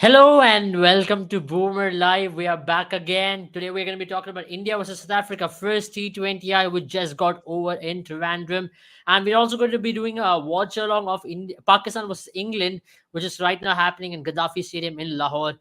Hello and welcome to Boomer Live. We are back again. Today we're going to be talking about India versus South Africa, first T20I, which just got over in Trivandrum. And we're also going to be doing a watch along of Pakistan versus England, which is right now happening in Gaddafi Stadium in Lahore.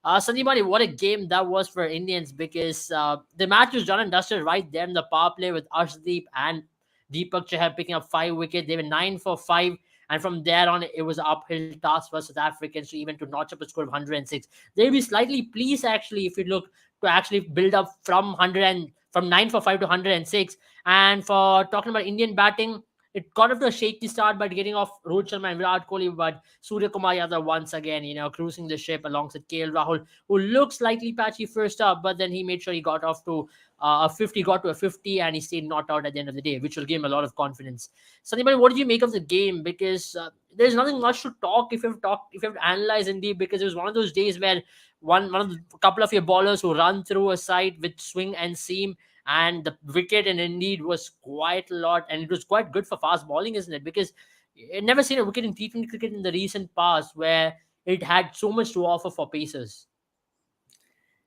Sandeep Mani, what a game that was for Indians because the match was done and dusted right there in the power play with Arshdeep and Deepak Chahar picking up 5 wickets. They were 9 for 5. And from there on, it was an uphill task for South Africans to even to notch up a score of 106. They'll be slightly pleased actually if you look to actually build up from 100 and from 9 for 5 to 106. And for talking about Indian batting, it got off to a shaky start by getting off Rohit Sharma and Virat Kohli, but Surya Kumar Yadav once again, cruising the ship alongside KL Rahul, who looked slightly patchy first up, but then he made sure he got off to a 50, got to a 50, and he stayed not out at the end of the day, which will give him a lot of confidence. So, anybody, what did you make of the game? Because there's nothing much to talk if you have to analyze in deep. Because it was one of those days where one of the couple of your bowlers who run through a side with swing and seam, and the wicket and indeed was quite a lot, and it was quite good for fast bowling, isn't it? Because it never seen a wicket in T20 cricket in the recent past where it had so much to offer for pacers.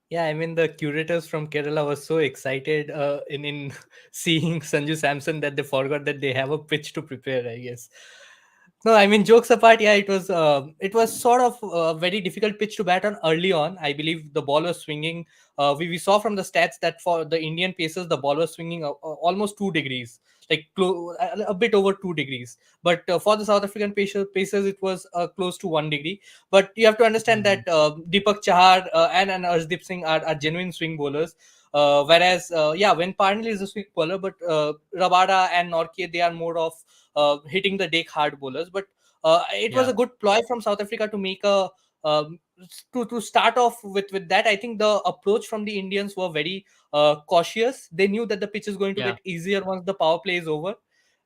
Yeah, I mean the curators from Kerala were so excited in seeing Sanju Samson that they forgot that they have a pitch to prepare, I guess. No, I mean jokes apart, yeah, it was sort of a very difficult pitch to bat on early on. I believe the ball was swinging. We saw from the stats that for the Indian Pacers, the ball was swinging almost 2 degrees, like a bit over 2 degrees. But for the South African Pacers, it was close to 1 degree. But you have to understand Mhm. that Deepak Chahar and Arshdeep Singh are genuine swing bowlers. Whereas, yeah, when Parnell is a swing bowler, but Rabada and Norke, they are more of hitting the deck hard bowlers. But it was Yeah, a good ploy from South Africa to make a to start off with that. I think the approach from the Indians were very cautious. They knew that the pitch is going to yeah, get easier once the power play is over,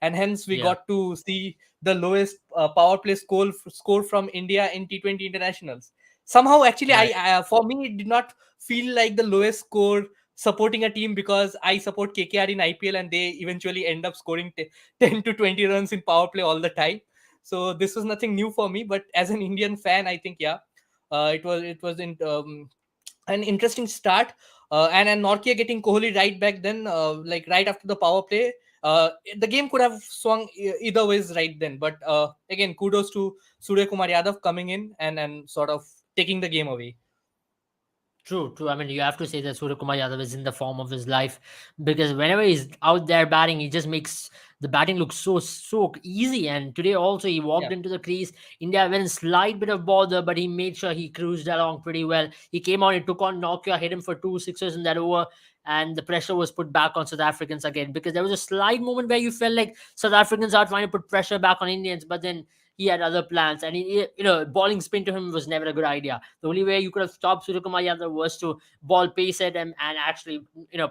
and hence we yeah. got to see the lowest power play score from India in T20 internationals. Somehow, actually, Right. I for me it did not feel like the lowest score supporting a team, because I support KKR in IPL and they eventually end up scoring 10 to 20 runs in power play all the time. So this was nothing new for me. But as an Indian fan, I think, yeah, it was an interesting start. And Norkia getting Kohli right back then, like right after the power play. The game could have swung either ways right then. But again, kudos to Surya Kumar Yadav coming in and sort of taking the game away. True, true. I mean, you have to say that Surya Kumar Yadav is in the form of his life because whenever he's out there batting, he just makes the batting look so easy. And today also he walked Yeah. into the crease. India went a slight bit of bother, but he made sure he cruised along pretty well. He came on, he took on Nokia, hit him for 2 sixes in that over, and the pressure was put back on South Africans again because there was a slight moment where you felt like South Africans are trying to put pressure back on Indians, but then he had other plans, and balling spin to him was never a good idea. The only way you could have stopped Suryakumar Yadav was to ball pace at him and actually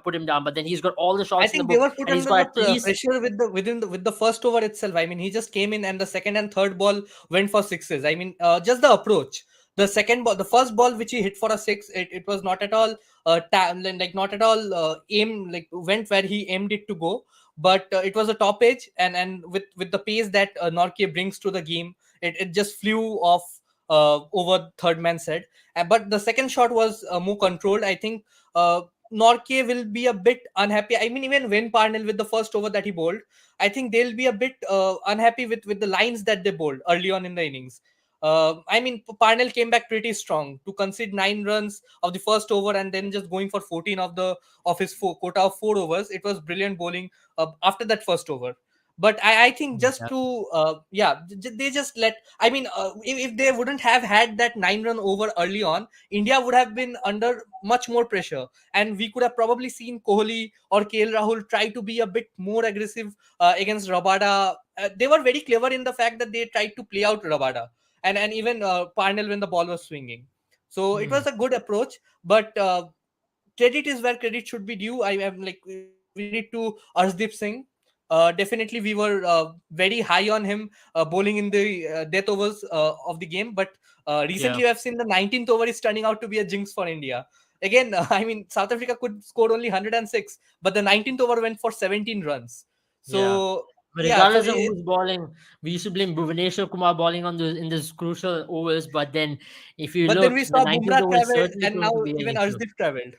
put him down. But then he's got all the I shots in the think they book, were put and he's under the got at least pressure with the first over itself. I mean, he just came in and the second and third ball went for sixes. I mean, just the approach. The second ball, the first ball which he hit for a six, it was not at all like not at all aim like went where he aimed it to go. But it was a top edge, and with the pace that Norke brings to the game, it just flew off over third man's head. But the second shot was more controlled. I think Norke will be a bit unhappy. I mean, even when Parnell with the first over that he bowled, I think they'll be a bit unhappy with the lines that they bowled early on in the innings. I mean, Parnell came back pretty strong to concede 9 runs of the first over and then just going for 14 of his quota of 4 overs. It was brilliant bowling after that first over. But I think just yeah, to yeah, they just let. I mean, if they wouldn't have had that 9 run over early on, India would have been under much more pressure, and we could have probably seen Kohli or KL Rahul try to be a bit more aggressive against Rabada. They were very clever in the fact that they tried to play out Rabada and even Parnell when the ball was swinging. So it hmm, was a good approach, but credit is where credit should be due. I am like we need to Arshdeep Singh. Definitely, we were very high on him bowling in the death overs of the game. But yeah, recently, I've seen the 19th over is turning out to be a jinx for India. Again, I mean, South Africa could score only 106, but the 19th over went for 17 runs. yeah. So. But yeah. So regardless of who's bowling, we used to blame Bhuvaneshwar Kumar bowling on those in those crucial overs. But then, if you but then look, we the saw 19th Bumrah over is travel, certainly and going now to be an even issue. Arshdeep traveled.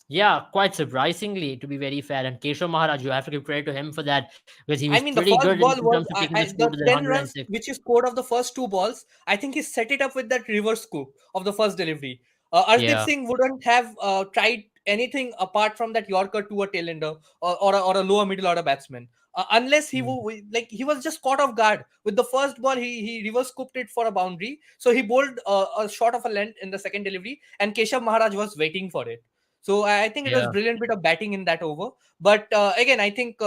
Yeah, quite surprisingly, to be very fair. And Keshav Maharaj, you have to give credit to him for that because he was I mean, the pretty good first ball in was terms of taking the score the to the 10 runs 106. which he scored of the first two balls. I think he set it up with that reverse scoop of the first delivery. Arshdeep Yeah, Singh wouldn't have tried anything apart from that Yorker to a tail ender, or a lower middle order batsman. Unless mm, like he was just caught off guard with the first ball, he reverse scooped it for a boundary. So he bowled a short of a length in the second delivery, and Keshav Maharaj was waiting for it. So I think it was yeah, brilliant bit of batting in that over. But again, I think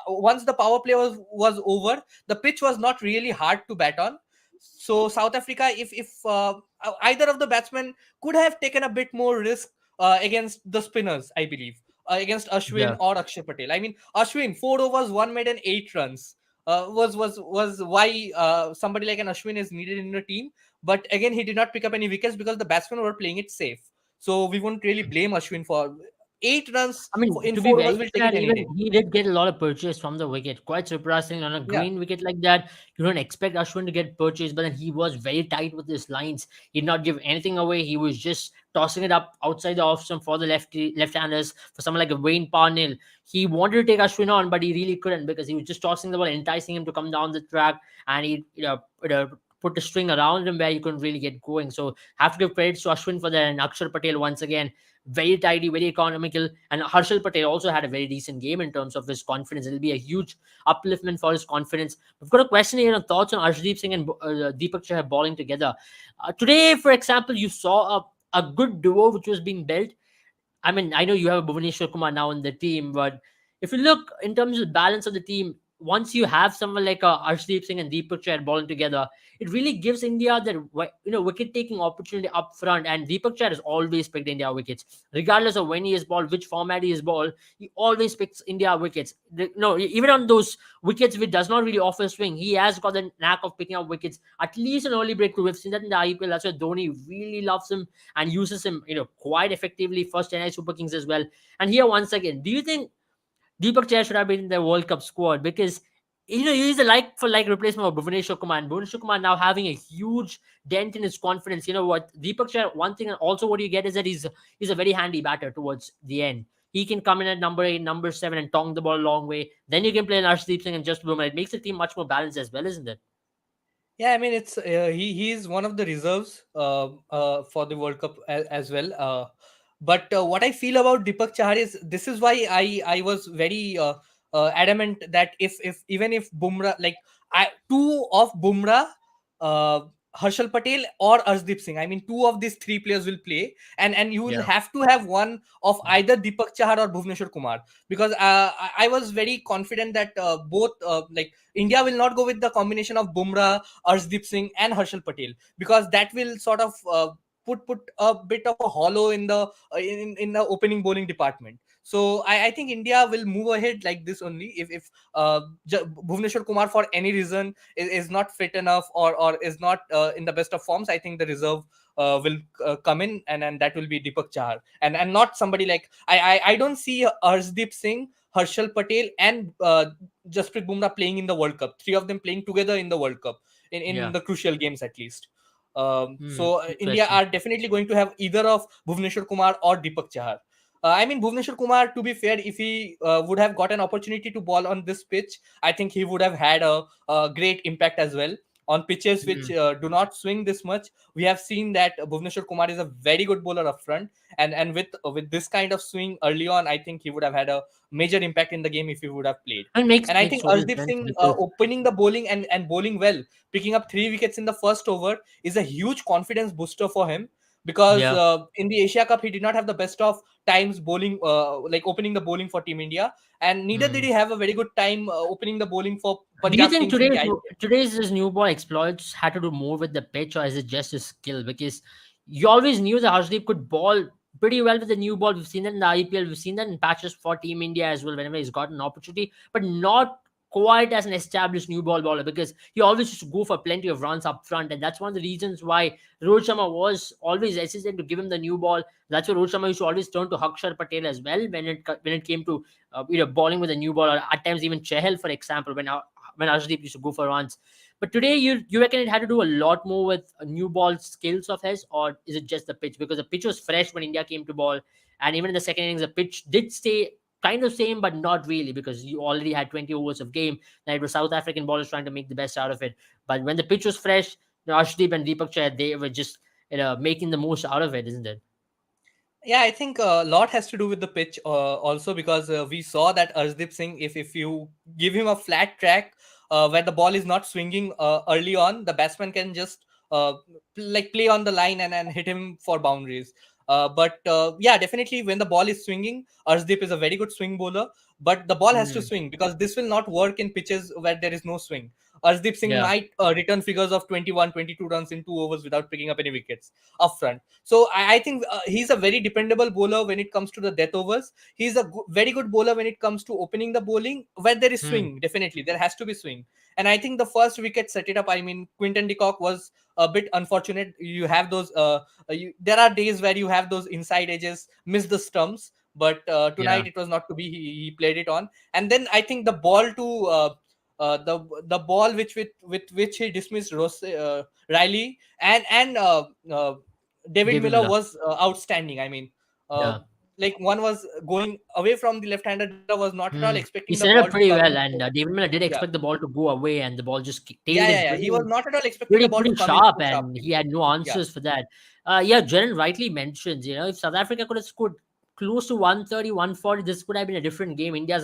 once the power play was over, the pitch was not really hard to bat on. So South Africa, if either of the batsmen could have taken a bit more risk against the spinners, I believe, against Ashwin yeah. or Akshay Patel. I mean, Ashwin 4 overs, one made and 8 runs. Was why somebody like an Ashwin is needed in the team. But again, he did not pick up any wickets because the batsmen were playing it safe. So we won't really blame Ashwin for 8 runs I mean, in to be 4 overs. very Will take fair, it any even day. he did get a lot of purchase from the wicket. Quite surprising on a Yeah. green wicket like that. You don't expect Ashwin to get purchased, but then he was very tight with his lines. He did not give anything away. He was just tossing it up outside the off stump for the left-handers for someone like a Wayne Parnell. He wanted to take Ashwin on, but he really couldn't because he was just tossing the ball, enticing him to come down the track, and he put a string around him where he couldn't really get going. So have to give credit to Ashwin for that, and Akshar Patel once again very tidy, very economical. And Harshal Patel also had a very decent game in terms of his confidence. It'll be a huge upliftment for his confidence. We've got a question here on thoughts on Arshdeep Singh and Deepak Chahar bowling together. Today, for example, you saw a good duo which was being built. I mean, I know you have Bhuvaneshwar Kumar now in the team, but if you look in terms of the balance of the team, once you have someone like Arshdeep Singh and Deepak Chahar bowling together, it really gives India that wicket taking opportunity up front. And Deepak Chahar has always picked India wickets, regardless of when he is bowled, which format he is bowled. He always picks India wickets. No, even on those wickets which does not really offer swing, he has got the knack of picking up wickets. At least an early breakthrough. We've seen that in the IPL. That's why Dhoni really loves him and uses him, quite effectively for Chennai Super Kings as well. And here, once again, do you think Deepak Chahar should have been in the World Cup squad? Because he's a like for like replacement of Bhuvaneshwar Kumar. And Bhuvaneshwar Kumar now having a huge dent in his confidence. You know what? Deepak Chahar, one thing, and also what you get is that he's a very handy batter towards the end. He can come in at number 8, number 7, and tong the ball a long way. Then you can play Arshdeep Singh and just Bumrah. It makes the team much more balanced as well, isn't it? Yeah, I mean it's he's one of the reserves for the World Cup as well. But what I feel about Deepak Chahar is this is why I was very adamant that if even if Bumrah, like two of Bumrah, uh, Harshal Patel or Arshdeep Singh, I mean two of these three players will play, and you will Yeah. have to have one of either Deepak Chahar or Bhuvneshwar Kumar, because I was very confident that both like India will not go with the combination of Bumrah, Arshdeep Singh, and Harshal Patel, because that will sort of put a bit of a hollow in the in the opening bowling department. So I think India will move ahead like this only if Bhuvneshwar Kumar for any reason is not fit enough, or is not in the best of forms. I think the reserve will come in, and that will be Deepak Chahar, and not somebody like I don't see Arshdeep Singh, Harshal Patel, and Jasprit Bumrah playing in the World Cup. Three of them playing together in the World Cup in Yeah. the crucial games at least. Hmm. So India Interesting. are definitely going to have either of Bhuvneshwar Kumar or Deepak Chahar. I mean, Bhuvneshwar Kumar, to be fair, if he would have got an opportunity to ball on this pitch, I think he would have had a great impact as well. On pitches which Hmm. do not swing this much, we have seen that Bhuvneshwar Kumar is a very good bowler up front, and with this kind of swing early on, I think he would have had a major impact in the game if he would have played. And makes And I makes think total Arshdeep sense Singh because opening the bowling and bowling well, picking up 3 wickets in the first over is a huge confidence booster for him, because yeah. in the Asia Cup he did not have the best of times bowling, like opening the bowling for Team India, and neither did Hmm. he have a very good time opening the bowling for Do you Punjab think Kings in the IPL. today's this new ball exploits had to do more with the pitch, or is it just his skill? Because you always knew that Harshdeep could ball pretty well with the new ball. We've seen that in the IPL. We've seen that in patches for Team India as well whenever he's got an opportunity, but not. quite as an established new ball bowler, because he always used to go for plenty of runs up front, and that's one of the reasons why Rohit Sharma was always hesitant to give him the new ball. That's why Rohit Sharma used to always turn to Akshar Patel as well when it came to bowling with a new ball, or at times even Chahal, for example, when Arshdeep used to go for runs. But today, you reckon it had to do a lot more with new ball skills of his, or is it just the pitch? Because the pitch was fresh when India came to ball, and even in the second innings, the pitch did stay kind of same, but not really, because you already had 20 overs of game. And it was South African bowlers trying to make the best out of it. But when the pitch was fresh, Arshdeep and Deepak Chahar, they were just making the most out of it, isn't it? Yeah, I think a lot has to do with the pitch also, because we saw that Arshdeep Singh, if you give him a flat track where the ball is not swinging early on, the batsman can just like play on the line and hit him for boundaries. But yeah, definitely when the ball is swinging, Arshdeep is a very good swing bowler. But the ball has to Mm, swing, because this will not work in pitches where there is no swing. Arshdeep Singh yeah, might return figures of 21, 22 runs in 2 overs without picking up any wickets up front. So I think he's a very dependable bowler when it comes to the death overs. He's a very good bowler when it comes to opening the bowling where there is mm, swing. Definitely, there has to be swing. And I think the first wicket set it up. I mean, Quinton de Kock was a bit unfortunate. You have those. There are days where you have those inside edges, miss the stumps. But yeah, tonight it was not to be. He played it on, and then I think the ball to the ball with which he dismissed Riley and David David Miller Miller. was outstanding. I mean, uh, Yeah. like one was going away from the left-hander. Dev Miller was not at all Mm. He expecting the set it ball up to pretty come well, in. and David Miller did Yeah, expect the ball to go away, and the ball just yeah, tailed yeah, him yeah. pretty He was not at all expecting pretty the ball to pretty come in sharp, so and sharply. he had no Yeah. answers for that. Yeah, Jaren rightly mentions, if South Africa could have scored close to 130, 140, this could have been a different game. India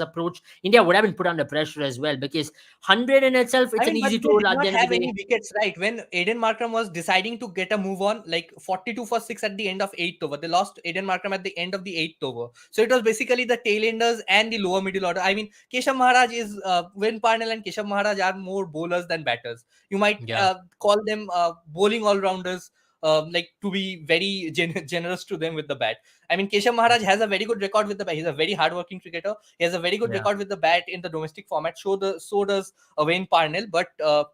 would have been put under pressure as well, because 100 in itself, I it's an mean, but easy they total did at the not end of the have any day. wickets, right? When Aiden Markram was deciding to get a move on, like 42 for 6 at the end of eighth over, they lost Aiden Markram at the end of the eighth over. So it was basically the tailenders and the lower middle order. I mean, Keshav Maharaj is Win Parnell and Keshav Maharaj are more bowlers than batters. You might Yeah, call them bowling all rounders. Like to be very generous to them with the bat. I mean, Keshav Maharaj has a very good record with the bat. He's a very hardworking cricketer. He has a very good yeah, record with the bat in the domestic format. So does Wayne Parnell. But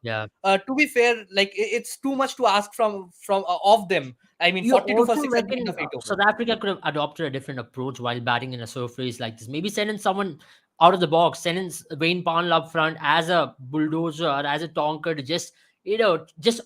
yeah. to be fair, like it's too much to ask from of them. I mean, You 42 for also 6 at the end reckon of 8 overs. South Africa could have adopted a different approach while batting in a surface like this? Maybe sending someone out of the box, sending Wayne Parnell up front as a bulldozer or as a tonker to just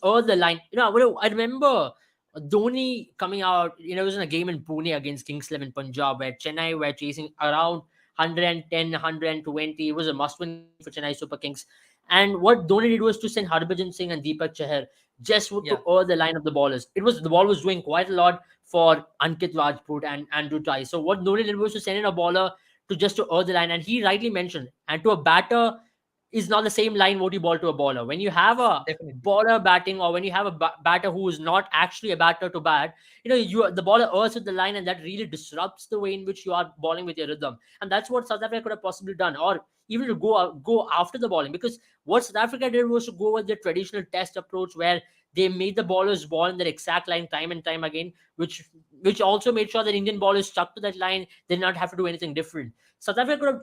earn the line. I remember Dhoni coming out. It was in a game in Pune against Kings 11 Punjab, where Chennai were chasing around 110, 120. It was a must-win game for Chennai Super Kings. And what Dhoni did was to send Harbhajan Singh and Deepak Chahar just to Yeah, earn the line of the ballers. The ball was doing quite a lot for Ankit Rajput and Andrew Tai. So what Dhoni did was to send in a bowler to earn the line, and he rightly mentioned, and to a batter is not the same line what you ball to a bowler. When you have a definitely. bowler batting, or when you have a batter who is not actually a batter to bat, the bowler earns with the line, and that really disrupts the way in which you are bowling with your rhythm. And that's what South Africa could have possibly done, or even to go after the bowling, because what South Africa did was to go with the traditional test approach, where they made the ballers ball in their exact line time and time again, which also made sure that Indian ballers stuck to that line. They did not have to do anything different. South Africa could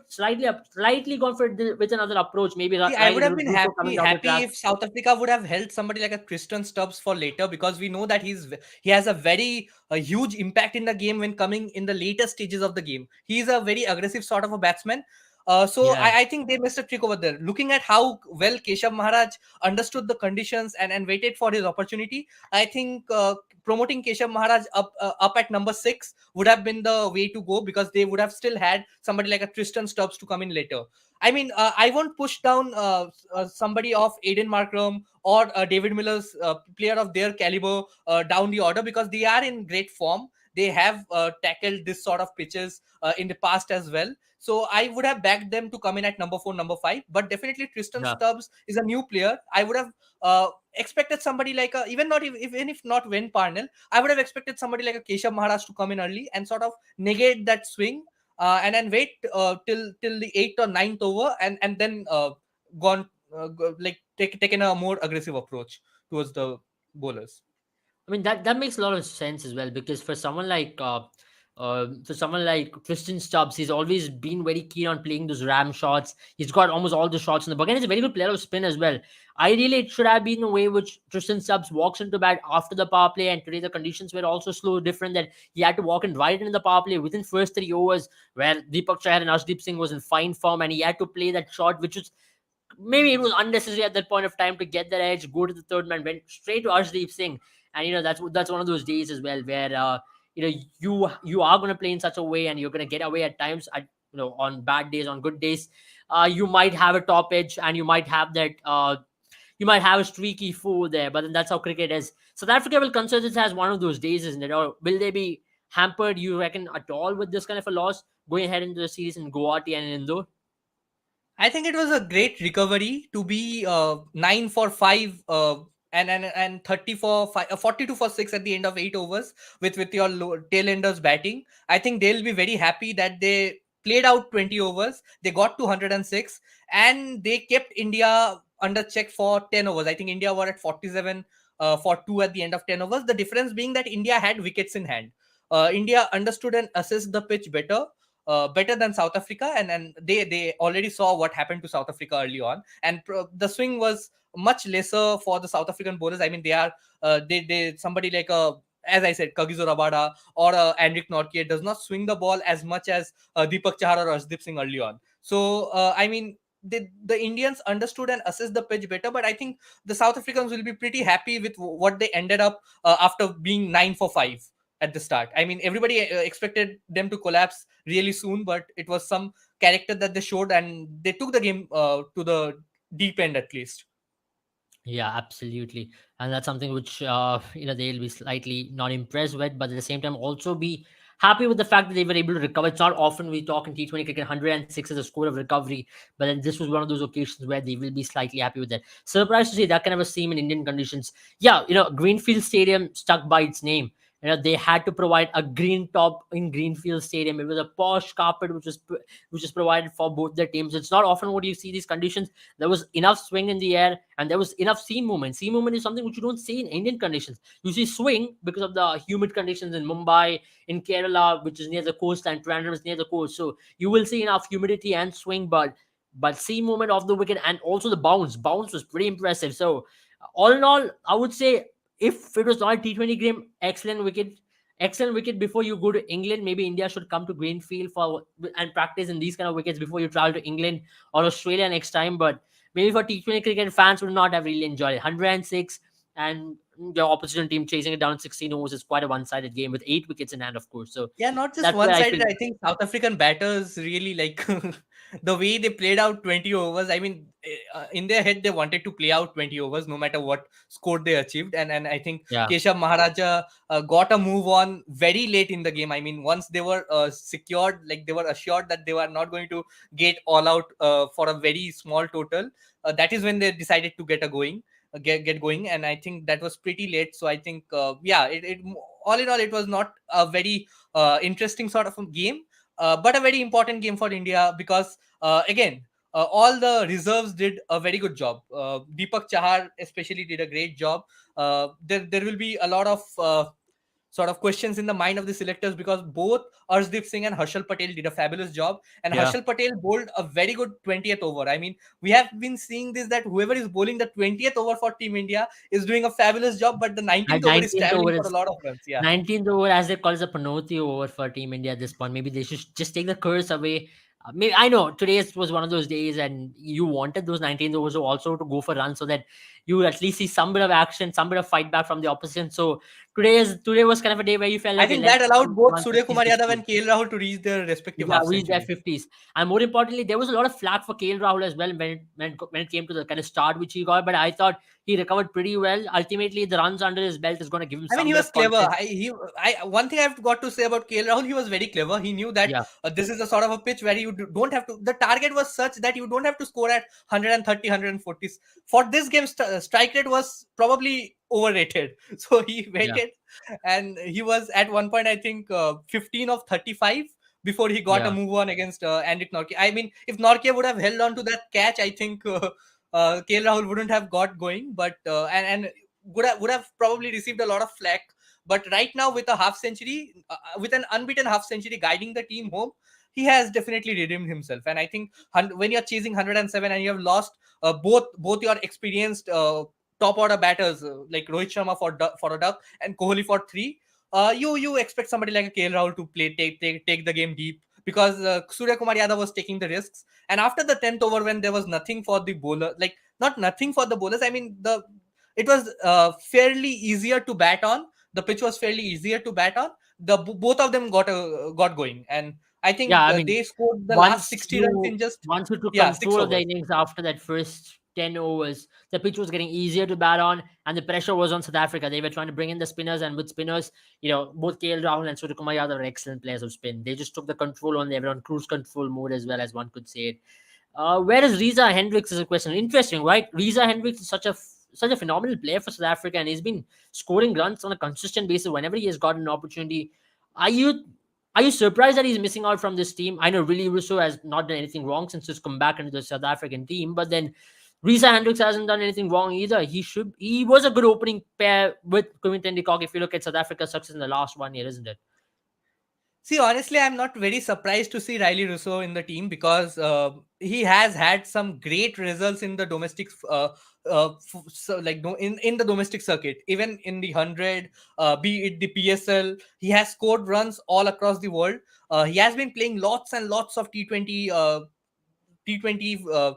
have slightly gone for it with another approach, maybe See, I would have been Russo coming down the happy track. if South Africa would have held somebody like a Tristan Stubbs for later, because we know that he has a very huge impact in the game when coming in the later stages of the game. He's a very aggressive sort of a batsman. So Yeah, I think they missed a trick over there. Looking at how well Keshav Maharaj understood the conditions and waited for his opportunity, I think promoting Keshav Maharaj up at number 6 would have been the way to go, because they would have still had somebody like a Tristan Stubbs to come in later. I mean, I won't push down somebody of Aiden Markram or David Miller's player of their caliber down the order, because they are in great form. They have tackled this sort of pitches in the past as well. So I would have backed them to come in at number 4, number 5. But definitely Tristan yeah. Stubbs is a new player. I would have expected somebody like even if not Wen Parnell, I would have expected somebody like a Keshav Maharaj to come in early and sort of negate that swing, and then wait till the eighth or ninth over, and then gone like taken a more aggressive approach towards the bowlers. I mean, that makes a lot of sense as well, because for someone like For someone like Tristan Stubbs, he's always been very keen on playing those ram shots. He's got almost all the shots in the book, and he's a very good player of spin as well. Ideally, it should have been the way which Tristan Stubbs walks into bat after the power play, and today the conditions were also slow, different, that he had to walk in right into the power play within first 3 overs, where Deepak Chahar and Arshdeep Singh was in fine form, and he had to play that shot, which was maybe it was unnecessary at that point of time to get that edge, go to the third man, went straight to Arshdeep Singh, and that's one of those days as well where you are going to play in such a way, and you're going to get away at times. At on bad days, on good days, you might have a top edge, and you might have that. You might have a streaky fool there, but then that's how cricket is. South Africa will consider this as one of those days, isn't it? Or will they be hampered, you reckon, at all with this kind of a loss going ahead into the series in Guwahati and in Indore? I think it was a great recovery to be 9 for 5 and 30 for 5, 42 for 6 at the end of 8 overs with your tail enders batting. I think they'll be very happy that they played out 20 overs. They got to 106 and they kept India under check for 10 overs. I think India were at 47 for 2 at the end of 10 overs. The difference being that India had wickets in hand. India understood and assessed the pitch better than South Africa, and they already saw what happened to South Africa early on, and the swing was much lesser for the South African bowlers. I mean, they are they somebody like as I said, Kagiso Rabada or Andrik Nortje does not swing the ball as much as Deepak Chahar or Arshdeep Singh early on. So I mean, the Indians understood and assessed the pitch better, but I think the South Africans will be pretty happy with what they ended up after being 9 for 5 at the start. I mean, everybody expected them to collapse really soon, but it was some character that they showed, and they took the game to the deep end at least. Yeah, absolutely. And that's something which they'll be slightly not impressed with, but at the same time also be happy with the fact that they were able to recover. It's not often we talk in T20 cricket 106 is a score of recovery, but then this was one of those occasions where they will be slightly happy with that. Surprised to see that kind of a scene in Indian conditions. Yeah, Greenfield Stadium stuck by its name. They had to provide a green top in Greenfield Stadium. It was a posh carpet which was provided for both their teams. It's not often what you see these conditions. There was enough swing in the air, and there was enough seam movement. Seam movement is something which you don't see in Indian conditions. You see swing because of the humid conditions in Mumbai, in Kerala, which is near the coast, and Trivandrum is near the coast. So you will see enough humidity and swing, but seam movement of the wicket, and also the bounce was pretty impressive. So all in all, I would say, if it was not a T20 game, excellent wicket before you go to England. Maybe India should come to Greenfield for and practice in these kind of wickets before you travel to England or Australia next time. But maybe for T20 cricket, fans would not have really enjoyed it. 106, and the opposition team chasing it down 16 overs is quite a one-sided game with 8 wickets in hand, of course. So Yeah, not just that's where I one-sided. feel. I think South African batters really like the way they played out 20 overs. I mean, in their head, they wanted to play out 20 overs no matter what score they achieved. And I think Yeah, Keshav Maharaja got a move on very late in the game. I mean, once they were secured, like they were assured that they were not going to get all out for a very small total, that is when they decided to get going. And I think that was pretty late. So I think, yeah, it all in all, it was not a very interesting sort of a game, but a very important game for India because again, all the reserves did a very good job. Deepak Chahar especially did a great job. There will be a lot of sort of questions in the mind of the selectors because both Arshdeep Singh and Harshal Patel did a fabulous job, and yeah. Harshal Patel bowled a very good 20th over. I mean, we have been seeing this, that whoever is bowling the 20th over for Team India is doing a fabulous job, but the And 19th over is 19th traveling over for a is lot of runs. Yeah. 19th over, as they call it, a Panoti over for Team India at this point. Maybe they should just take the curse away. Maybe I know today was one of those days, and you wanted those 19th overs also to go for runs so that you at least see some bit of action, some bit of fight back from the opposition. So today was kind of a day where you felt I like, okay, think let's that allowed both run Surya 50s Kumar this Yadav game. and KL Rahul to reach their respective Yeah, half reach their centuries. 50s. And more importantly, there was a lot of flack for KL Rahul as well when it came to the kind of start which he got. But I thought he recovered pretty well. Ultimately, the runs under his belt is going to give him I mean, some he bit was of clever. confidence. One thing I've got to say about KL Rahul, he was very clever. He knew that Yeah, this is a sort of a pitch where you don't have to. The target was such that you don't have to score at 130, 140. For this game, strike rate was probably overrated. So he yeah, waited, and he was at one point, I think, 15 of 35 before he got a yeah. move on against Andrik Nortje. I mean, if Nortje would have held on to that catch, I think KL Rahul wouldn't have got going. But and would have probably received a lot of flack But right now, with a half century, with an unbeaten half century guiding the team home, he has definitely redeemed himself. And I think when you're chasing 107 and you have lost both your experienced top order batters like Rohit Sharma for a duck and Kohli for three, you expect somebody like a KL Rahul to take the game deep, because Surya Kumar Yadav was taking the risks. And after the 10th over, when there was nothing for the bowler, like not nothing for the bowlers, I mean it was fairly easier to bat on. The pitch was fairly easier to bat on. Both of them got going, and I Yeah, think I mean, they scored the last once 60 runs you in just once you took six control of the overs. innings after that first 10 overs, the pitch was getting easier to bat on, and the pressure was on South Africa. They were trying to bring in the spinners, and with spinners, both KL Rahul and Surya Kumar Yadav are excellent players of spin. They just took the control on. They were on cruise control mode as well, as one could say it. Where is Riza Hendricks is a question. Interesting, right? Riza Hendricks is such a phenomenal player for South Africa, and he's been scoring runs on a consistent basis whenever he has gotten an opportunity. Are you are you surprised that he's missing out from this team? I know Willie Russo has not done anything wrong since he's come back into the South African team, but then Riza Hendricks hasn't done anything wrong either. He was a good opening pair with Quinton de Kock if you look at South Africa's success in the last 1 year, isn't it? See, honestly, I'm not very surprised to see Riley Russo in the team, because he has had some great results in the domestic, so like no, in the domestic circuit, even in the 100, be it the PSL. He has scored runs all across the world. He has been playing lots and lots of T20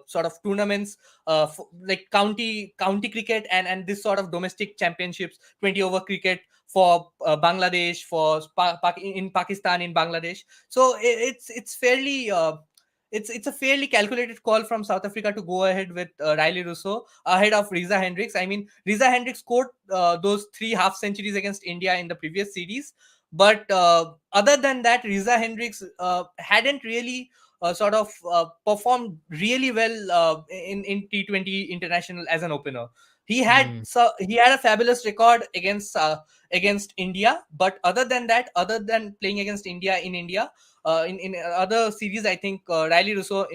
sort of tournaments, like county cricket, and this sort of domestic championships, 20 over cricket for Bangladesh, for in Pakistan, in Bangladesh. So it's fairly it's a fairly calculated call from South Africa to go ahead with Riley Russo ahead of Riza Hendricks. I mean, Riza Hendricks scored those three half centuries against India in the previous series, but other than that, Riza Hendricks hadn't really sort of performed really well in T20 international as an opener. Mm, He had a fabulous record against India, but other than that, other than playing against India in India, in other series, I think Riley Russo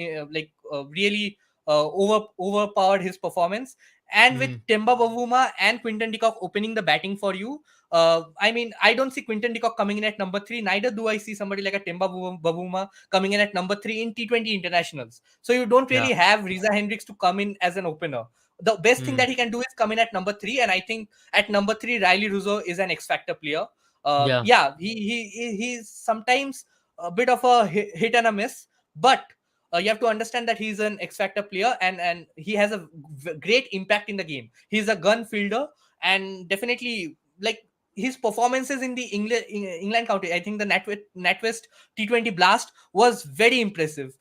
really overpowered his performance. And with mm. Temba Bavuma and Quinton de Kock opening the batting for you, I mean, I don't see Quinton de Kock coming in at number three. Neither do I see somebody like a Temba Bavuma coming in at number three in T20 internationals. So you don't Yeah. really have Riza Hendricks to come in as an opener. The best thing Mm. that he can do is come in at number three, and I think at number three, Riley Russo is an X factor player. Yeah. Yeah, he's sometimes a bit of a hit and a miss, but you have to understand that he's an X factor player, and he has a great impact in the game. He's a gun fielder, and definitely, like, his performances in the England county, I think the NatWest T20 Blast was very impressive.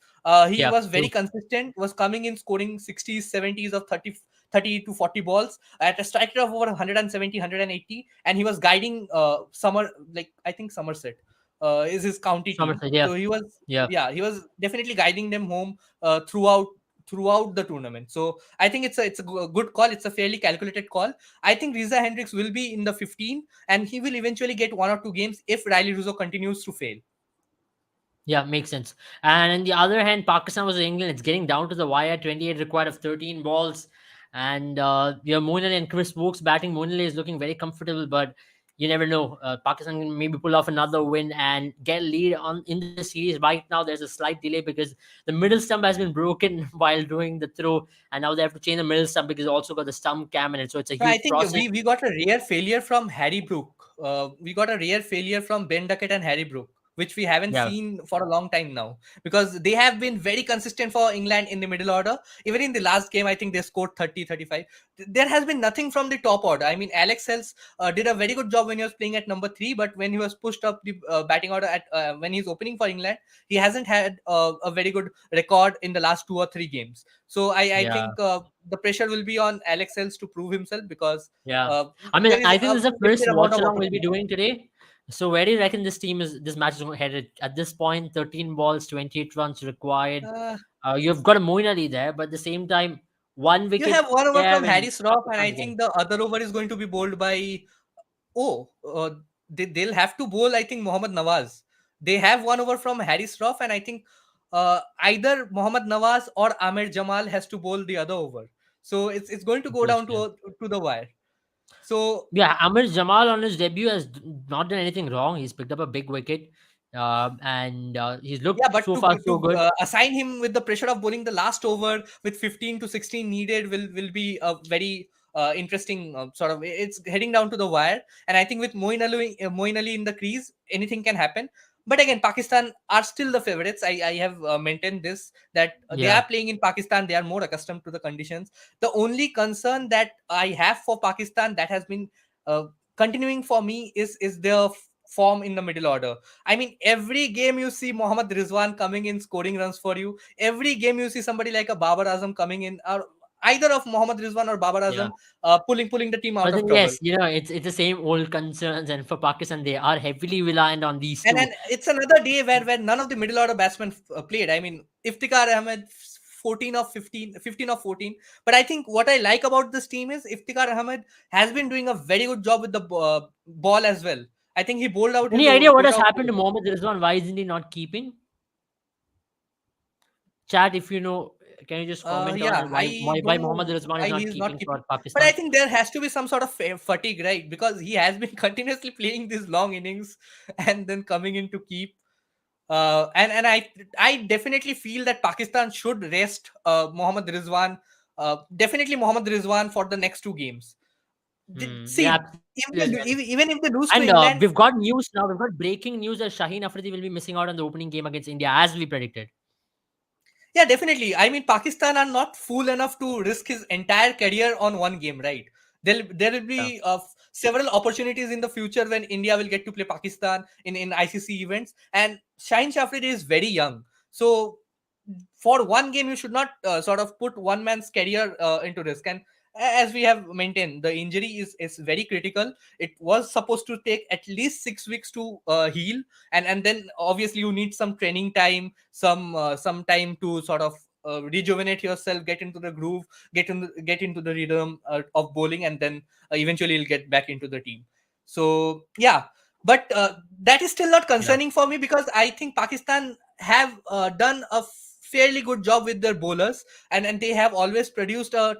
He Yeah. was very True. consistent, was coming in scoring 60s, 70s of 30 to 40 balls at a strike rate of over 170, 180, and he was guiding I think Somerset is his county team. Somerset. Yeah. So he was, Yeah. yeah, he was definitely guiding them home throughout the tournament. So I think it's a good call. It's a fairly calculated call. I think Riza Hendricks will be in the 15, and he will eventually get one or two games if Riley Russo continues to fail. Yeah, makes sense. And on the other hand, Pakistan versus England, it's getting down to the wire. 28 required of 13 balls. And Moeen Ali and Chris Wokes batting. Moeen Ali is looking very comfortable, but you never know. Pakistan can maybe pull off another win and get a lead on in the series. Right now, there's a slight delay because the middle stump has been broken while doing the throw, and now they have to change the middle stump because they also got the stump cam in it. So it's a So I huge think process. we got a rare failure from Harry Brook. We got a rare failure from Ben Duckett and Harry Brook, which we haven't Yeah. seen for a long time now, because they have been very consistent for England in the middle order. Even in the last game, I think they scored 30, 35. There has been nothing from the top order. I mean, Alex Hells did a very good job when he was playing at number three, but when he was pushed up the batting order at when he's opening for England, he hasn't had a very good record in the last two or three games. So I Yeah. think the pressure will be on Alex Hells to prove himself, because Yeah. uh, I mean, there is I think a this is the limited first amount watch of along we'll be opportunity. doing today. So where do you reckon this match is headed? At this point, 13 balls, 28 runs required. Uh, You've got a Moeen Ali there, but at the same time, one you wicket have one over there from in Harris Roth, and I Pakistan's game. think the other over is going to be bowled by, oh, they'll have to bowl, I think, Mohammad Nawaz. They have one over from Harris Roth, and I think either Mohammad Nawaz or Amir Jamal has to bowl the other over. So it's going to go down Interesting. to the wire. So Yeah, Amir Jamal on his debut has not done anything wrong. He's picked up a big wicket, and he's yeah, looked but so far so good. assign him with the pressure of bowling the last over with 15 to 16 needed will be a very interesting sort of. It's heading down to the wire, and I think with Moeen Ali in the crease, anything can happen. But again, Pakistan are still the favorites. I have maintained this that they Yeah, are playing in Pakistan. They are more accustomed to the conditions. The only concern that I have for Pakistan that has been uh, continuing for me is their form in the middle order. I mean, every game you see Mohammad Rizwan coming in scoring runs for you. Every game you see somebody like a Babar Azam coming in, or either of Mohammad Rizwan or Babar yeah. Azam pulling the team out But of then trouble. yes, it's the same old concerns, and for Pakistan they are heavily reliant on these And two. then it's another day where none of the middle order batsmen played. I mean, Iftikhar Ahmed 14 of 15, 15 of 14. But I think what I like about this team is Iftikhar Ahmed has been doing a very good job with the ball as well. I think he bowled out his Any idea what quota has of happened to overs. Mohammad Rizwan? Why isn't he not keeping? Chat, if you know, can you just comment on Yeah, it? Why I why don't Mohammad know Rizwan is why not he's not keeping for keeping, but I Pakistan? think there has to be some sort of fatigue, right? Because he has been continuously playing these long innings and then coming in to keep. And I definitely feel that Pakistan should rest Mohammad Rizwan. Definitely Mohammad Rizwan for the next two games. Yeah, See, absolutely. even if they lose to And England, we've got news now. We've got breaking news that Shaheen Afridi will be missing out on the opening game against India, as we predicted. yeah, definitely. I mean, Pakistan are not fool enough to risk his entire career on one game, right? There will Yeah. be several opportunities in the future when India will get to play Pakistan in ICC events, and Shaheen Shafri is very young, so for one game you should not sort of put one man's career into risk. And as we have maintained, the injury is very critical. It was supposed to take at least 6 weeks to heal, and then obviously you need some training time, some time to sort of rejuvenate yourself, get into the groove, get into the rhythm of bowling, and then eventually you'll get back into the team. So yeah, but that is still not Yeah. concerning for me because I think Pakistan have done a fairly good job with their bowlers, and they have always produced a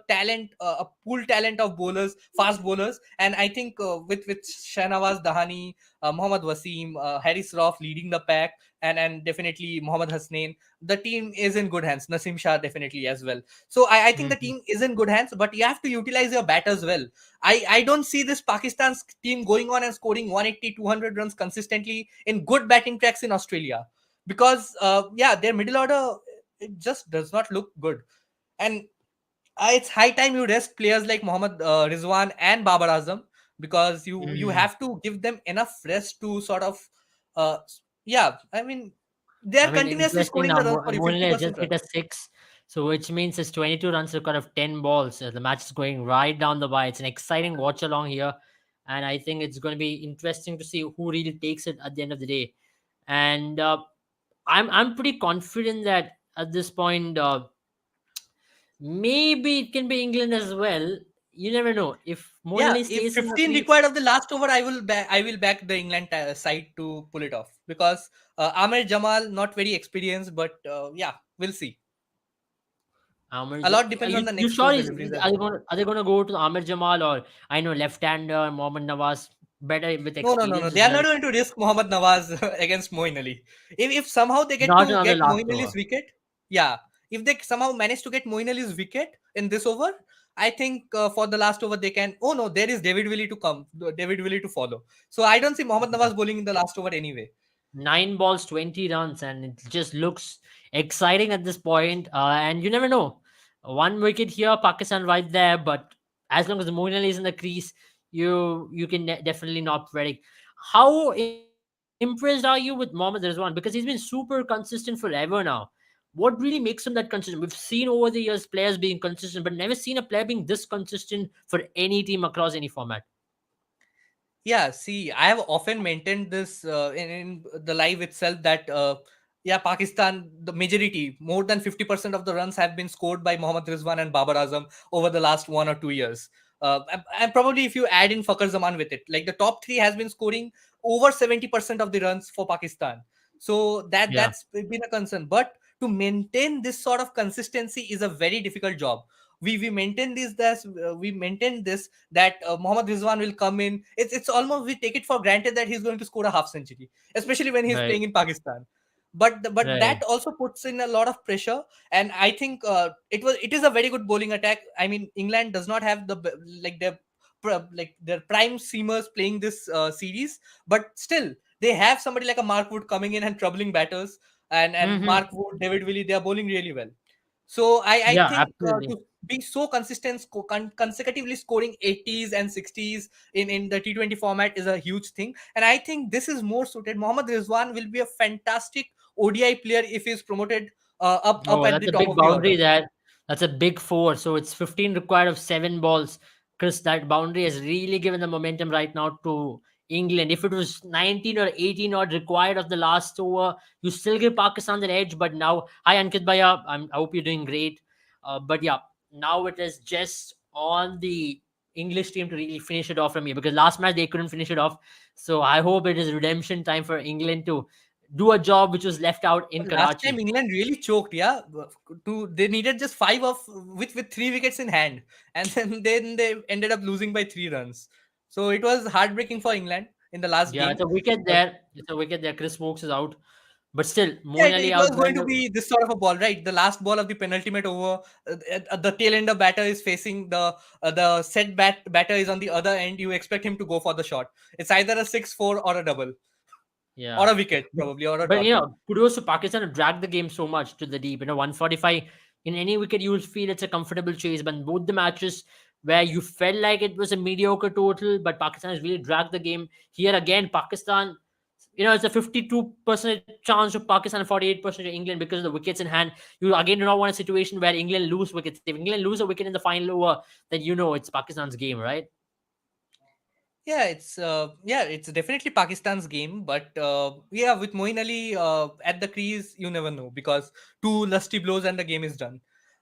pool talent of bowlers, fast bowlers. And I think with Shahnawaz Dahani, Mohammad Wasim, Haris Rauf leading the pack, and definitely Mohammad Hasnain, the team is in good hands. Nasim Shah definitely as well. So I think the Mhm. team is in good hands, but you have to utilize your batters well. I don't see this Pakistan's team going on and scoring 180, 200 runs consistently in good batting tracks in Australia, because yeah, their middle order, it just does not look good. And it's high time you rest players like Mohammad Rizwan and Babar Azam, because you Mm. have to give them enough rest to sort of uh, yeah, I mean, they are I mean, continuously interesting scoring now. the runs for you, Moeen Ali has 50% just hit runs. a six, so which means his 22 runs record of 10 balls. The match is going right down the wire. It's an exciting watch along here, and I think it's going to be interesting to see who really takes it at the end of the day. And I'm pretty confident that at this point, maybe it can be England as well. You never know if Moeen Yeah, Ali if stays in the 15 crease. required of the last over, I will back the England side to pull it off, because Amir Jamal not very experienced, but yeah, we'll see. Amir, A lot Are depends you on the you next two sure? deliveries as well. Are they going to go to Amir Jamal, or I know left-hander Mohammad Nawaz better with No, no, no, no. experience They as are well? not going to risk Mohammad Nawaz against Moeen Ali. If somehow they get Not to on the get last Moeen over. Ali's wicket, yeah. If they somehow manage to get Moeen Ali's wicket in this over, I think for the last over they can. Oh no, there is David Willey to come. David Willey to follow. So I don't see Mohammad Yeah. Nawaz bowling in the last over anyway. 9 balls, 20 runs, and it just looks exciting at this point. And you never know. One wicket here, Pakistan right there, but as long as the Moeen Ali is in the crease, you can definitely not predict. How impressed are you with Mohammad Rizwan? Because he's been super consistent forever now. What really makes him that consistent? We've seen over the years players being consistent, but never seen a player being this consistent for any team across any format. Yeah, see, I have often maintained this in the live itself that yeah, Pakistan, the majority, more than 50% of the runs have been scored by Mohammad Rizwan and Babar Azam over the last 1 or 2 years. And probably if you add in Fakhar Zaman with it, like the top three has been scoring over 70% of the runs for Pakistan. So Yeah. that's been a concern. But to maintain this sort of consistency is a very difficult job. we maintain we maintain this that Mohammad Rizwan will come in. It's almost we take it for granted that he's going to score a half century, especially when he's Right. playing in Pakistan. But Right. that also puts in a lot of pressure, and I think it is a very good bowling attack. I mean, England does not have like their prime seamers playing this series, but still they have somebody like a Mark Wood coming in and troubling batters, and Hmm. Mark Wood, David Willey, they are bowling really well. So I Yeah, think absolutely. to be so consistent, consecutively scoring 80s and 60s in the T20 format is a huge thing. And I think this is more suited. Mohammad Rizwan will be a fantastic ODI player if he's promoted up Oh, at that's the a top big of the order. boundary there. That's a big four. So it's 15 required of 7 balls. Chris, that boundary has really given the momentum right now to England. If it was 19 or 18 odd required of the last over, you still give Pakistan the edge. But now, hi Ankit Bhaiya, I hope you're doing great. But yeah, now it is just on the English team to really finish it off from here, because last match they couldn't finish it off. So I hope it is redemption time for England to do a job which was left out in Last time Karachi. England really choked, yeah. They needed just five of with 3 wickets in hand, and then they ended up losing by 3 runs. So it was heartbreaking for England in the last Yeah, game. it's a wicket But there. It's a wicket there. Chris Wokes is out. But still, yeah, Moeen Ali it out was there. going to be this sort of a ball, right? The last ball of the penultimate over, the tail ender batter is facing the set batter is on the other end. You expect him to go for the shot. It's either a 6-4 or a double or Yeah. a wicket But, probably or a but, dot. kudos to Pakistan to drag the game so much to the deep. 145 in any wicket, you will feel it's a comfortable chase. But in both the matches where you felt like it was a mediocre total, but Pakistan has really dragged the game. Here again, Pakistan, it's a 52% chance of Pakistan, 48% of England because of the wickets in hand. You again do not want a situation where England lose wickets. If England lose a wicket in the final over, then it's Pakistan's game, right? Yeah, it's definitely Pakistan's game, but yeah, with Moeen Ali at the crease, you never know because two lusty blows and the game is done.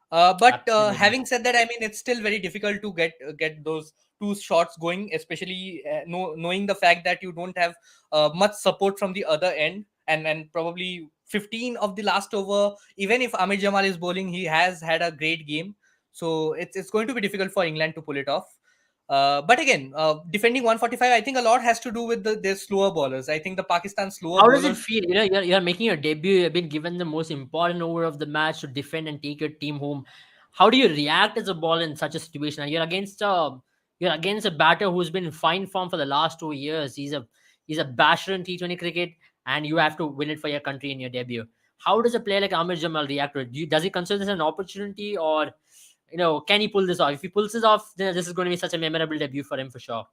But Absolutely. having said that, I mean it's still very difficult to get those two shots going, especially knowing the fact that you don't have much support from the other end, and probably 15 of the last over. Even if Amir Jamal is bowling, he has had a great game, so it's going to be difficult for England to pull it off. But again, defending 145, I think a lot has to do with their slower bowlers. I think the Pakistan slower How does it bowlers. feel? You're making your debut. You've been given the most important over of the match to defend and take your team home. How do you react as a ball in such a situation? You're against a batter who's been in fine form for the last 2 years. He's a basher in T20 cricket, and you have to win it for your country in your debut. How does a player like Amir Jamal react to it? Does he consider this an opportunity, or can he pull this off? If he pulls this off, then this is going to be such a memorable debut for him for sure.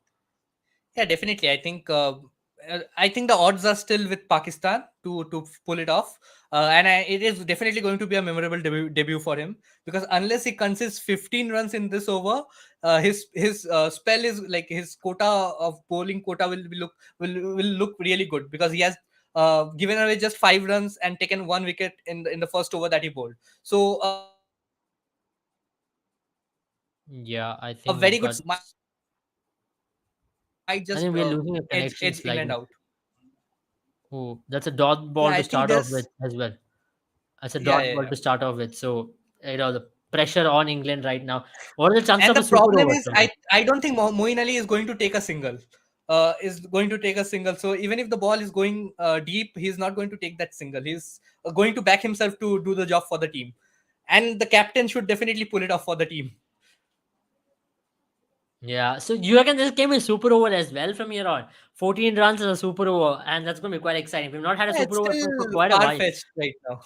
Yeah, definitely. I think the odds are still with Pakistan to pull it off, it is definitely going to be a memorable debut for him because unless he concedes 15 runs in this over, his spell is like his quota of bowling quota will look really good because he has given away just 5 runs and taken 1 wicket in the first over that he bowled. So a very good start for him. Yeah, I Might think we've just got. edge England I out. think we're losing a connection slightly. Oh, that's a Yeah, dot I ball to think start there's off with as well. That's a yeah, dot yeah, ball yeah. to start off with. So, the pressure on England right now. What are the chances And of the a super problem over is, from this? I don't think Moeen Ali is going to take a single. Is going to take a single. So even if the ball is going deep, he's not going to take that single. He's going to back himself to do the job for the team. And the captain should definitely pull it off for the team. Yeah. So, you reckon this game is super over as well from here on? 14 runs is a super over, and that's going to be quite exciting. We've not had a Yeah, super it's over for still quite a far while. fetched right now.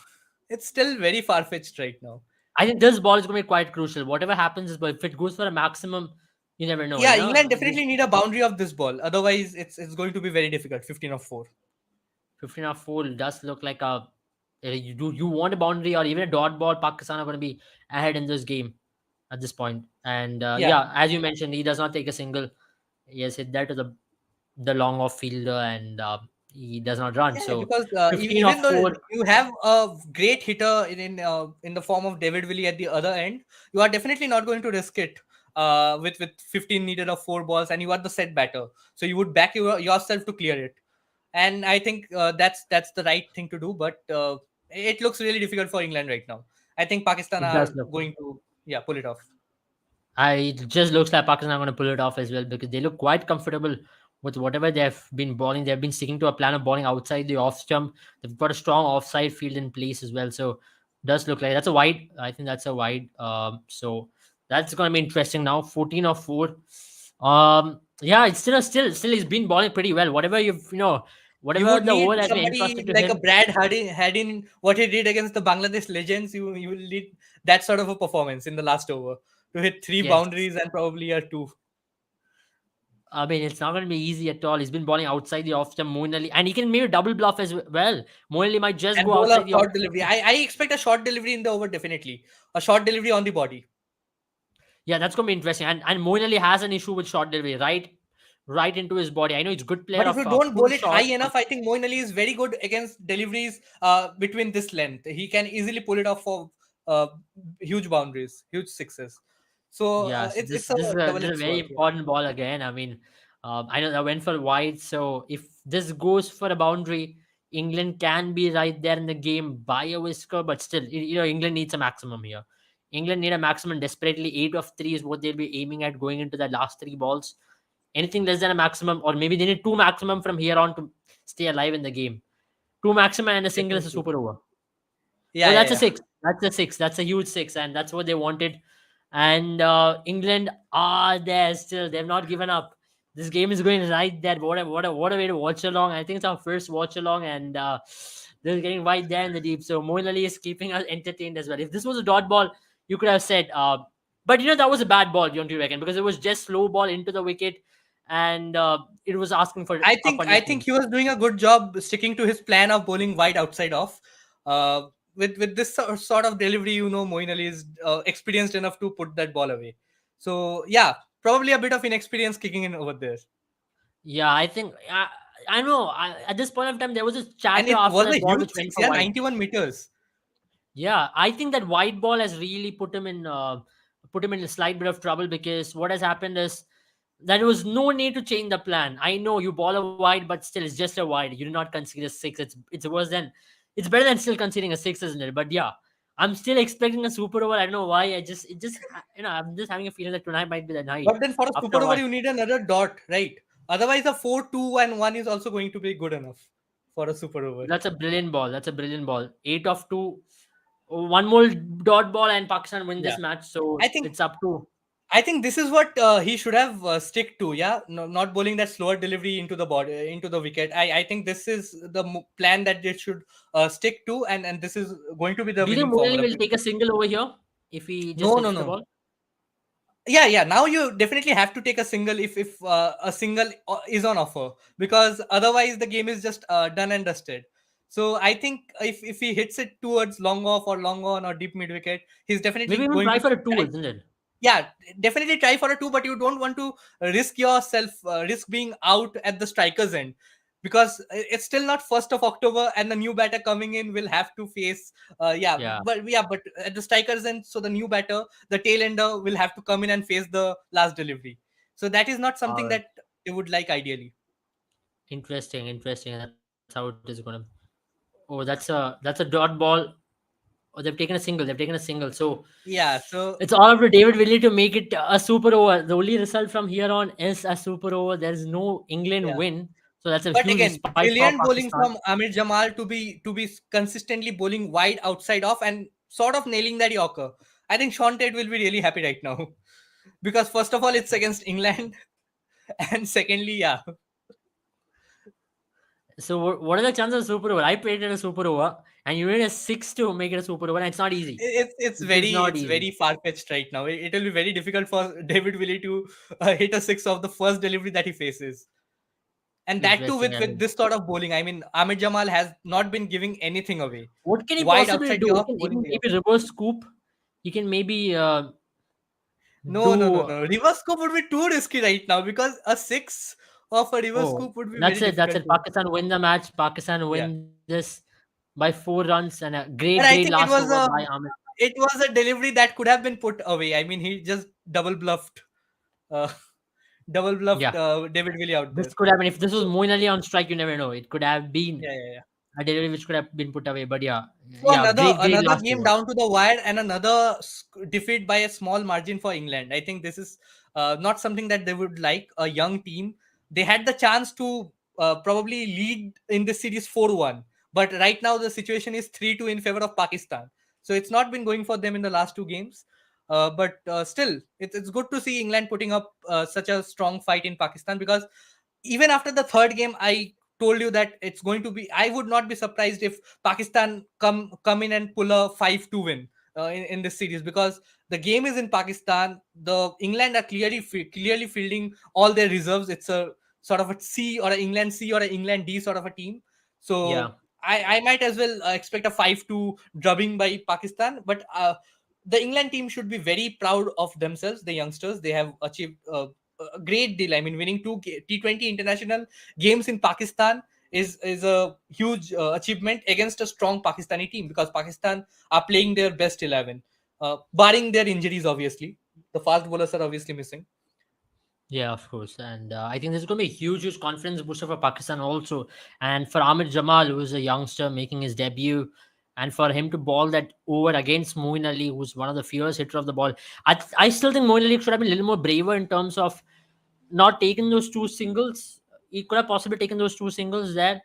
It's still very far fetched right now. I think this ball is going to be quite crucial. Whatever happens is, but if it goes for a maximum, you never know, Yeah, England definitely need a boundary of this ball. Otherwise, it's going to be very difficult. 15 of 4. 15 off full does look like you want a boundary or even a dot ball. Pakistan are going to be ahead in this game at this point. And Yeah, yeah, as you mentioned, he does not take a single. He has hit that to the long off fielder, and he does not run. yeah, So because 15 even off though four. you have a great hitter in the form of David Willey at the other end, you are definitely not going to risk it with 15 needed of 4 balls, and you are the set batter, so you would back yourself to clear it. And I think that's the right thing to do. But it looks really difficult for England right now. I think Pakistan It does are look. going to pull it off. It just looks like Pakistan are going to pull it off as well because they look quite comfortable with whatever they've been bowling. They've been sticking to a plan of bowling outside the off stump. They've got a strong offside field in place as well. So does look like that's a wide. I think that's a wide. So that's going to be interesting now. 14 or 4. Yeah, it's still he's been bowling pretty well. Whatever You whatever would the need over has been somebody entrusted to like a him. Brad Hardin had in what he did against the Bangladesh legends. You will need that sort of a performance in the last over to hit three Yes. boundaries and probably a two. I mean, it's not going to be easy at all. He's been bowling outside the off stump, Moeen Ali, and he can maybe double bluff as well. Moeen Ali might just And go bowl a outside the off short delivery. stump. I expect a short delivery in the over, definitely. A short delivery on the body. Yeah, that's going to be interesting. And Moeen Ali has an issue with short delivery, right into his body. I know he's a good player But if of you don't pull bowl it high shots, but enough, I think Moin Ali is very good against deliveries between this length. He can easily pull it off for uh, huge boundaries, huge sixes. So yes, it's this a this is a this is double-edged a very sword. Yeah. important ball again. I mean, I know I went for wide, so if this goes for a boundary, England can be right there in the game by a whisker. But still, England needs a maximum here. England need a maximum desperately. 8 of 3 is what they'll be aiming at going into the last 3 balls. Anything less than a maximum, or maybe they need 2 maximum from here on to stay alive in the game. 2 maximum and a single is a Definitely. super over. Oh, Yeah, yeah, that's a yeah. six. That's a six. That's a huge six, and that's what they wanted. And England are there still. They've not given up. This game is going right there. What a way to watch along. I think it's our first watch along, and they're getting right there in the deep. So Moeen Ali is keeping us entertained as well. If this was a dot ball, you could have said, but that was a bad ball, don't you reckon? Because it was just slow ball into the wicket, and it was asking for a I think punishment. he was doing a good job sticking to his plan of bowling wide outside off. Uh, with this sort of delivery, Moin Ali is experienced enough to put that ball away. So yeah, probably a bit of inexperience kicking in over there. Yeah, I think I know. At this point of time, there was a And chatter it after was a that ball huge which went six, for yeah, wide. 91 meters. Yeah, I think that wide ball has really put him in a slight bit of trouble because what has happened is there was no need to change the plan. I know you ball a wide, but still it's just a wide. You do not concede a six. It's worse than it's better than still conceding a six, isn't it? But yeah, I'm still expecting a super over. I don't know why. I'm just having a feeling that tonight might be the night But then for a after a super over, while. you need another dot, right? Otherwise, a 4, 2, and 1 is also going to be good enough for a super over. That's a brilliant ball. That's a brilliant ball. 8 of 2. One more dot ball and Pakistan win Yeah. this match. So I think it's up to. I think this is what he should have stick to. Yeah, no, not bowling that slower delivery into the body, into the wicket. I think this is the plan that they should stick to, and this is going to be the Do you think winning Moeen formula. will take a single over here if he just No, no, hits the no. ball? Yeah, now you definitely have to take a single if a single is on offer, because otherwise the game is just done and dusted. So I think if he hits it towards long off or long on or deep mid wicket, he's definitely Maybe even going try to for a two, try. isn't it? Yeah, definitely try for a two, but you don't want to risk yourself, risk being out at the striker's end, because it's still not 1st of October and the new batter coming in will have to face Yeah. but at the striker's end, so the new batter, the tail ender, will have to come in and face the last delivery. So that is not something All right. that they would like ideally. Interesting. Interesting. That's how it is going to. Oh, that's a dot ball. Oh, they've taken a single. They've taken a single. So Yeah, it's so all up to David Willey to make it a super over. The only result from here on is a super over. There is no England yeah. win. So that's a But huge again, respite for brilliant bowling Pakistan. from Amir Jamal to be consistently bowling wide outside off and sort of nailing that Yorker. I think Sean Tate will be really happy right now, because first of all, it's against England, and secondly, yeah, So what are the chances of super over? I played it a super over, and you need a six to make it a super over, and it's not easy. it's It is very not it's easy. very far fetched right now. It will be very difficult for David Willey to hit a six of the first delivery that he faces, and that too Interesting. I with mean, this sort of bowling. I mean, Amir Jamal has not been giving anything away. what can he Wide possibly outside do? the He off, can bowling even the off. maybe reverse scoop. He can maybe No, no, no, do. no. Reverse scoop would be too risky right now, because a six of a reverse Oh, scoop would be very that's it. That's difficult it. to. Pakistan win the match. Pakistan Yeah, win this by 4 runs and a but great I think last over by Ahmed. it was a delivery that could have been put away. I mean, he just uh, double bluffed Yeah, David Willey out this there. could have been if this was So Moeen Ali on strike. You never know. It could have been yeah, yeah, yeah. a delivery which could have been put away. But yeah, So Yeah, great another loss to game watch. down to the wire and another defeat by a small margin for England. I think this is not something that they would like. A young team, they had the chance to probably lead in this series 4-1, but right now the situation is 3-2 in favor of Pakistan. So it's not been going for them in the last two games. But still, it's good to see England putting up such a strong fight in Pakistan, because even after the third game, I told you that it's going to be. I would not be surprised if Pakistan come in and pull a 5-2 win in this series, because the game is in Pakistan. The England are clearly fielding all their reserves. It's a sort of a C or an England C or an England D sort of a team. Yeah, So I might as well expect a 5-2 drubbing by Pakistan. But the England team should be very proud of themselves. The youngsters, they have achieved a great deal. I mean, winning two T20 international games in Pakistan is a huge achievement against a strong Pakistani team, because Pakistan are playing their best 11, barring their injuries. Obviously, the fast bowlers are obviously missing. yeah, of course. And I think this is going to be a huge confidence booster for Pakistan also. And for Ahmed Jamal, who is a youngster making his debut, and for him to ball that over against Moeen Ali, who's one of the fierce hitter of the ball. I still think Moeen Ali should have been a little more braver in terms of not taking those two singles. He could have possibly taken those two singles there.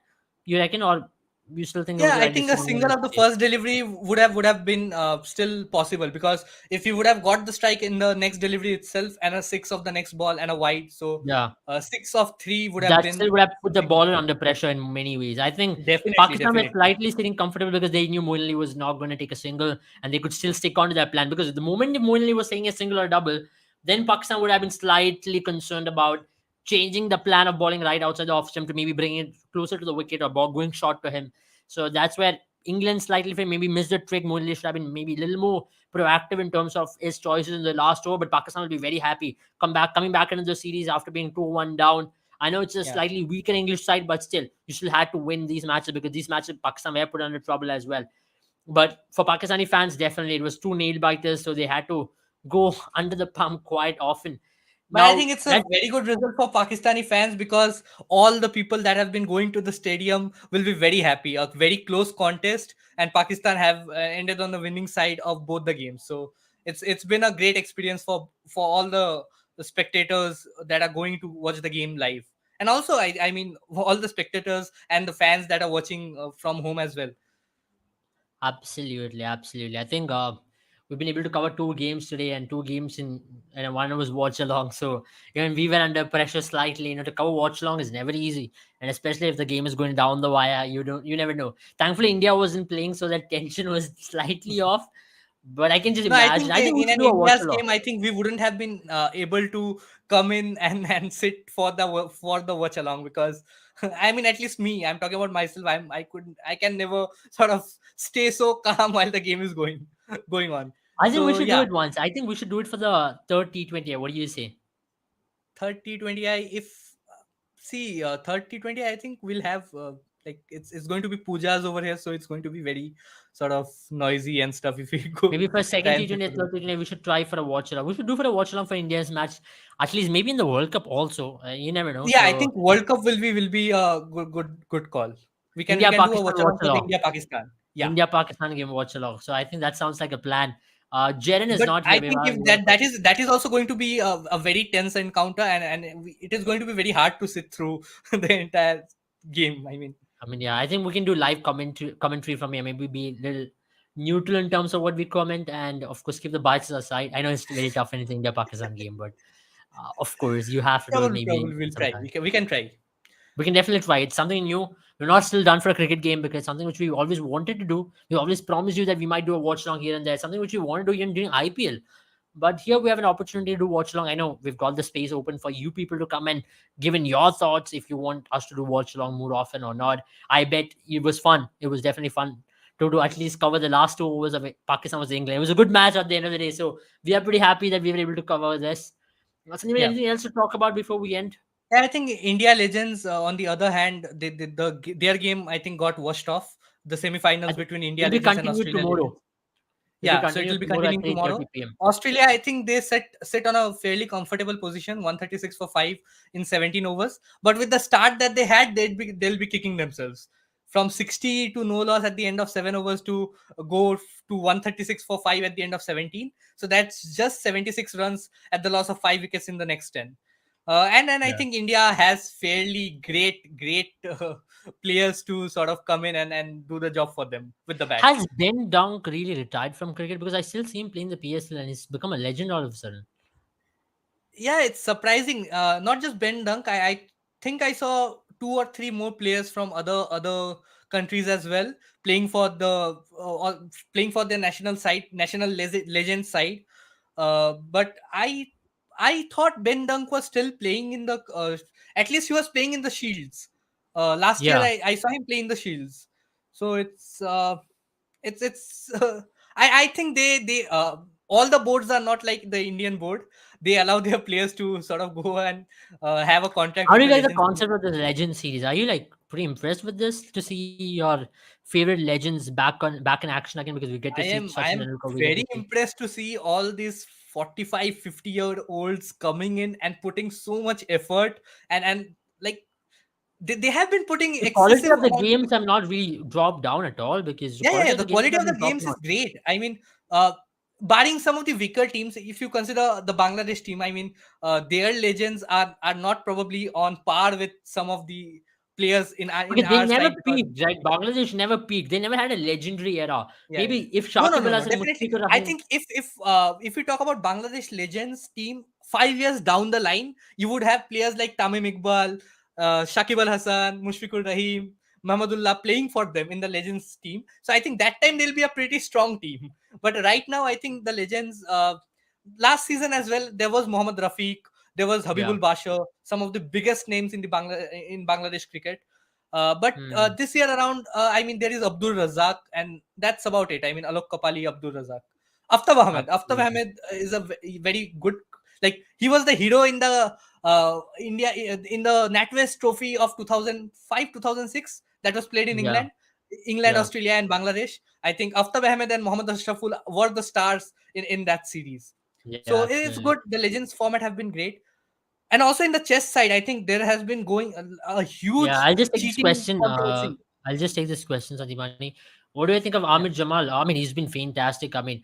You reckon, or you still think it was Yeah, the I right think a decision? single of the first delivery would have been still possible, because if you would have got the strike in the next delivery itself and a six of the next ball and a wide, so Yeah, six of three would have that been still would have put the something. bowler under pressure in many ways. I think Definitely, Pakistan was definitely. slightly sitting comfortable because they knew Moeen Ali was not going to take a single and they could still stick on to their plan. Because the moment Moeen Ali was saying a single or a double, then Pakistan would have been slightly concerned about changing the plan of bowling right outside the off stump to maybe bring it closer to the wicket or ball going short to him. So that's where England slightly maybe missed the trick. Moeen Ali should have been maybe a little more proactive in terms of his choices in the last over, but Pakistan will be very happy coming back into the series after being 2-1 down. I know it's a Yeah. slightly weaker English side, but still, you still had to win these matches because these matches Pakistan were put under trouble as well. But for Pakistani fans, definitely it was two nail biters, so they had to go under the pump quite often. But I Now think it's a that very good result for Pakistani fans, because all the people that have been going to the stadium will be very happy. A very close contest, and Pakistan have ended on the winning side of both the games. So it's been a great experience for all the spectators that are going to watch the game live, and also I mean for all the spectators and the fans that are watching from home as well. absolutely, absolutely. I think we've been able to cover two games today and two games in, and one was watch along. So even we were under pressure slightly. To cover watch along is never easy, and especially if the game is going down the wire, you never know. Thankfully, India wasn't playing, so that tension was slightly off. But I can just No, I imagine. think I think we in should an do a watch India's along. game, I think we wouldn't have been able to come in and sit for the watch along, because I mean, at least me, I'm talking about myself. I can never sort of stay so calm while the game is going on. I think we So should do yeah, it once. I think we should do it for the third T20. What do you say? 30-20. I if see 30-20, I think we'll have like it's going to be pujas over here, so it's going to be very sort of noisy and stuff if we go Maybe for try second and sit T20 or for the. third T20, we should try for a watch along. We should do for a watch along for India's match. At least maybe in the World Cup also. You never know. Yeah, I So think World Cup will be a good call. We can do a India-Pakistan watch watch along for the along. India Pakistan. Yeah, India-Pakistan game watch along. So I think that sounds like a plan. Jaren is but not I here. Maybe think if World Cup. that is also going to be a very tense encounter, and it is going to be very hard to sit through the entire game. I mean, I mean, yeah, I think we can do live commentary from here. Maybe be a little neutral in terms of what we comment, and of course keep the biases aside. I know it's very tough in the India-Pakistan game, but of course you have to do it maybe probably we'll try. sometime. We can try. We can definitely try. It's something new. We're not still done for a cricket game because it's something which we always wanted to do. We always promised you that we might do a watch along here and there. Something which we want to do even during IPL. But here we have an opportunity to do watch along. I know we've got the space open for you people to come and give in your thoughts if you want us to do watch along more often or not. I bet it was fun. It was definitely fun to at least cover the last 2 overs of it. Pakistan was England. It was a good match at the end of the day. So we are pretty happy that we were able to cover this. Sanjeev, Yeah. anything else to talk about before we end? Yeah, I think India Legends, on the other hand, their game I think got washed off. The I semifinals think between India it'll be Legends and continued Australia tomorrow. Legends. It'll be Yeah, so it will continued be tomorrow at continuing 3:30 tomorrow. p.m. Australia, I think they sit on a fairly comfortable position, 136 for 5 in 17 overs. But with the start that they had, they'll be kicking themselves. from 60 to no loss at the end of 7 overs to to 136 for 5 at the end of 17. So that's just 76 runs at the loss of 5 wickets in the next 10. And I Yeah. think India has fairly great players to sort of come in and do the job for them with the bat. Has Ben Dunk really retired from cricket? Because I still see him playing the PSL and he's become a legend all of a sudden. Yeah, it's surprising. Not just Ben Dunk. I think I saw two or three more players from other countries as well playing for playing for their national side, legend side. But I thought Ben Dunk was still playing in the at least he was playing in the Shields. Last year Yeah. I saw him play in the Shields. So it's I think they all the boards are not like the Indian board. They allow their players to sort of go and have a contract How with do you the like the Legends. concept of the Legend series? Are you like pretty impressed with this to see your favorite legends back in action again? Because we get to see I Sachin am Tendulkar, we get to very see. impressed to see all these 45, 50-year olds coming in and putting so much effort and like they have been putting The quality excessive of the amount of. games have not really dropped down at all because the Yeah. quality of The the games quality have of the been top games is notch. great. I mean, barring some of the weaker teams, if you consider the Bangladesh team, I mean, their legends are not probably on par with some of the players in Okay, they our never side because peaked, right? Bangladesh never peaked. They never had a legendary era. yeah. Maybe if No, no, Shakib no, Al no. Hasan, Definitely. Mushfiqur I Rahim, think if we talk about Bangladesh Legends team 5 years down the line, you would have players like Tamim Iqbal, Shakib Al Hasan, Mushfiqur Rahim, Mahmudullah playing for them in the Legends team. So I think that time they'll be a pretty strong team. But right now, I think the Legends. Last season as well, there was Mohammad Rafiq, there was yeah. Habibul Basha, some of the biggest names in the in Bangladesh cricket. But Hmm. this year around, I mean, there is Abdul Razak, and that's about it. I mean, Alok Kapali, Abdul Razak, Aftab Ahmed. Aftab Absolutely. Ahmed is a very good. Like he was the hero in the India in the NatWest Trophy of 2005 2006 that was played in Yeah. England, Yeah. Australia, and Bangladesh. I think Aftab Ahmed and Mohammad Ashraful were the stars in that series. Yeah. So it's Absolutely. good. The Legends format have been great, and also in the chess side, I think there has been going a Yeah. huge I'll just take this cheating question. controversy. I'll just take this question, Sandeepani. What do you think of Amir Yeah. Jamal? I mean, he's been fantastic. I mean,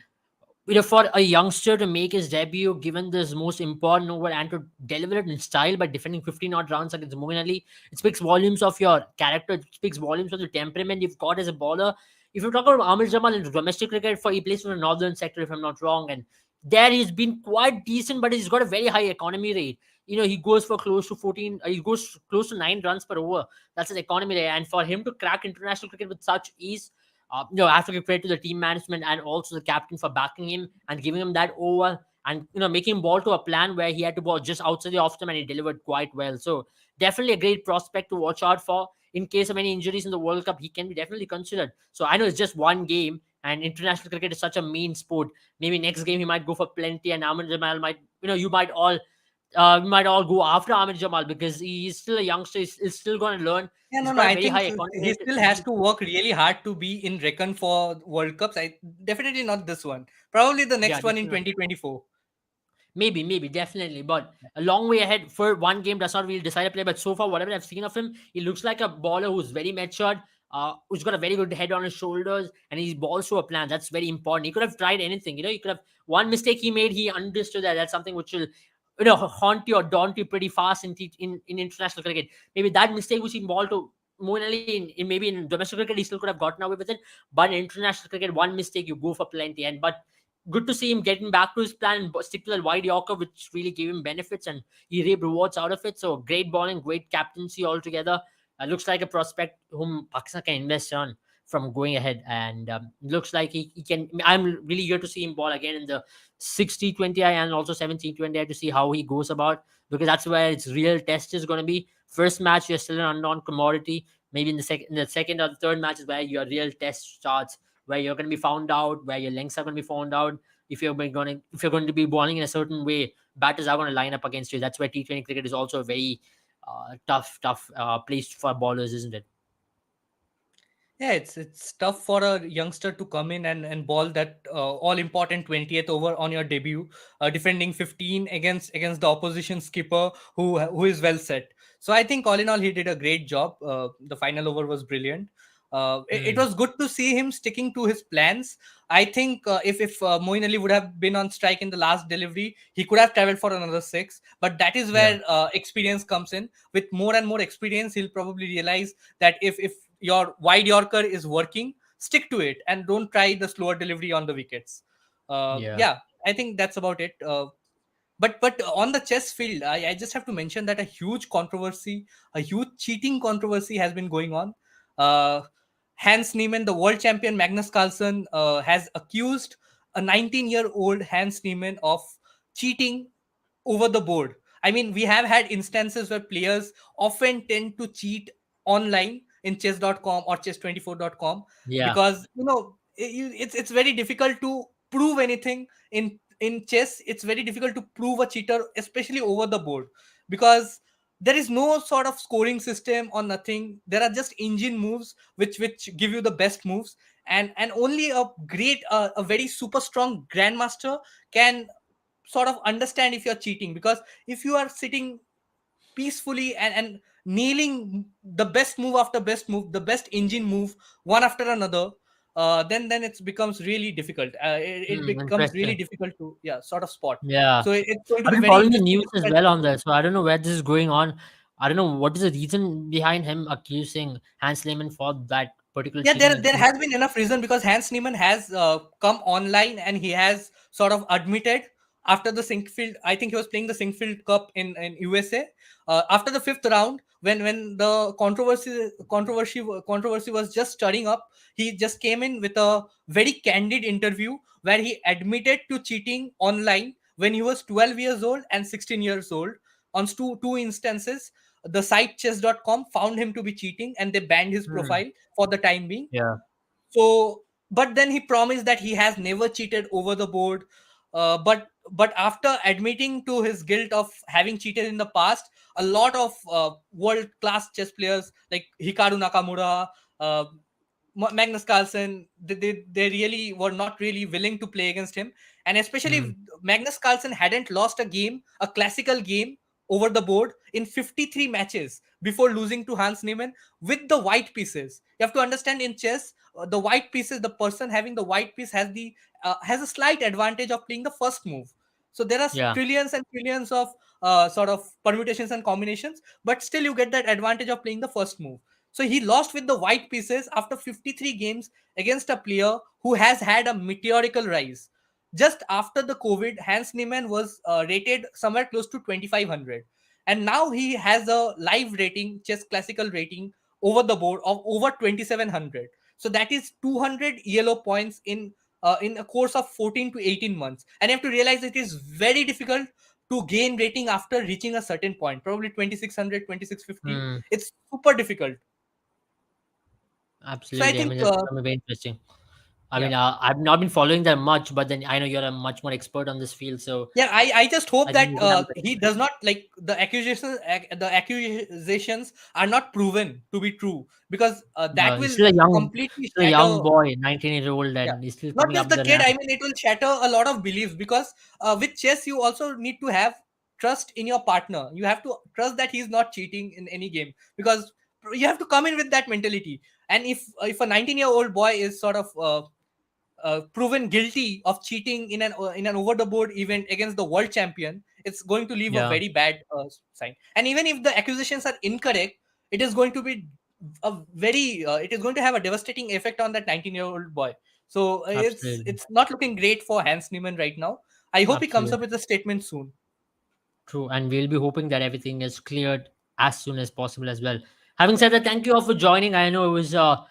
for a youngster to make his debut, given this most important over and to deliver it in style by defending 15 odd rounds against Moeen Ali, it speaks volumes of your character. It speaks volumes of the temperament you've got as a bowler. If you talk about Amir Jamal in domestic cricket, he plays for the northern sector, if I'm not wrong, and there he's been quite decent, but he's got a very high economy rate. He goes for close to 14. He goes close to 9 runs per over. That's his economy rate, and for him to crack international cricket with such ease, I have to give credit to the team management and also the captain for backing him and giving him that over and making him ball to a plan where he had to ball just outside the off stump and he delivered quite well. So definitely a great prospect to watch out for. In case of any injuries in the World Cup, he can be definitely considered. So I know it's just one game and international cricket is such a mean sport. Maybe next game he might go for plenty and Ahmed Jamal might, you might all go after Ahmed Jamal because he's still a youngster. He's still going to learn. Yeah, He's no, no. got a I very think high economy he rate. still has to work really hard to be in reckon for World Cups. I definitely not this one. Probably the Yeah, next one in definitely. 2024. Maybe, definitely. But a long way ahead for one game does not really decide a player. But so far, whatever I've seen of him, he looks like a bowler who's very matured, who's got a very good head on his shoulders, and he balls to a plan. That's very important. He could have tried anything. He could have one mistake he made. He understood that that's something which will, haunt you or daunt you pretty fast in international cricket. Maybe that mistake which he balled to Moeen Ali in maybe in domestic cricket, he still could have gotten away with it. But in international cricket, one mistake you go for plenty. But good to see him getting back to his plan and stick to that wide Yorker, which really gave him benefits and he reaped rewards out of it. So great bowling, great captaincy altogether. Looks like a prospect whom Pakistan can invest on from going ahead, and looks like he can. I'm really eager to see him ball again in the 60-20I and also 70-20I to see how he goes about because that's where its real test is going to be. First match, you're still an unknown commodity. Maybe in the second or the third match is where your real test starts where you're going to be found out, where your lengths are going to be found out. If you're going to be bowling in a certain way, batters are going to line up against you. That's where T20 cricket is also a very tough place for bowlers, isn't it? Yeah, it's tough for a youngster to come in and ball that all important 20th over on your debut, defending 15 against the opposition skipper who is well set. So I think all in all he did a great job. The final over was brilliant. It Hmm. was good to see him sticking to his plans. I think if Moin Ali would have been on strike in the last delivery, he could have traveled for another six. But that is Yeah. where experience comes in. With more and more experience, he'll probably realize that if your wide Yorker is working, stick to it and don't try the slower delivery on the wickets. Yeah. Yeah, I think that's about it. But on the chess field, I just have to mention that a huge controversy, a huge cheating controversy has been going on. Uh, Hans Niemann, the world champion Magnus Carlsen, has accused a 19-year-old Hans Niemann of cheating over the board. I mean, we have had instances where players often tend to cheat online in chess.com or chess24.com Yeah. because it's very difficult to prove anything in chess. It's very difficult to prove a cheater, especially over the board, because there is no sort of scoring system or nothing. There are just engine moves which give you the best moves, and only a great a very super strong grandmaster can sort of understand if you're cheating. Because if you are sitting peacefully and nailing the best move after best move, the best engine move one after another, then it becomes really difficult. It Hmm. becomes really Interesting. difficult to sort of spot. Yeah. So it's going to I've be been very following the interesting news to look as at well this on one. that, so I don't know where this is going on. I don't know what is the reason behind him accusing Hans Lehmann for that particular Yeah, cheating. there has been enough reason, because Hans Niemann has come online and he has sort of admitted after the Sinkfield. I think he was playing the Sinkfield Cup in USA. After the fifth round, when the controversy was just stirring up, he just came in with a very candid interview where he admitted to cheating online when he was 12 years old and 16 years old. On two instances, the site chess.com found him to be cheating and they banned his Hmm. profile for the time being. Yeah. So, but then he promised that he has never cheated over the board. But after admitting to his guilt of having cheated in the past, a lot of world class chess players like Hikaru Nakamura, uh, Magnus Carlsen, they really were not really willing to play against him. And especially Hmm. if Magnus Carlsen hadn't lost a game, a classical game over the board in 53 matches before losing to Hans Niemann with the white pieces. You have to understand, in chess, the white pieces, the person having the white piece has a slight advantage of playing the first move. So there are Yeah. trillions and trillions of sort of permutations and combinations, but still you get that advantage of playing the first move. So he lost with the white pieces after 53 games against a player who has had a meteorical rise. Just after the COVID, Hans Niemann was rated somewhere close to 2500. And now he has a live rating, chess classical rating over the board of over 2700. So that is 200 yellow points in a course of 14 to 18 months. And you have to realize it is very difficult to gain rating after reaching a certain point, probably 2600, 2650. Hmm. It's super difficult. So I Absolutely. I think mean, that's gonna be very interesting. I yeah. mean, I've not been following that much, but then I know you're a much more expert on this field, so Yeah, I just hope I think that we're gonna have a he does not, like, the accusations are not proven to be true, because that he's will completely still a young shatter. boy, 19 years old, Yeah, and he's still not coming just up the the kid. rank. I mean, it will shatter a lot of beliefs, because with chess you also need to have trust in your partner. You have to trust that he's not cheating in any game, because you have to come in with that mentality. And if a 19-year-old boy is sort of proven guilty of cheating in an over the board event against the world champion, it's going to leave a Yeah, very bad sign. And even if the accusations are incorrect, it is going to be it is going to have a devastating effect on that 19-year-old boy. So absolutely. it's not looking great for Hans Niemann right now. I hope he comes Absolutely. up with a statement soon. True. And we'll be hoping that everything is cleared as soon as possible as well. Having said that, thank you all for joining. I know it was a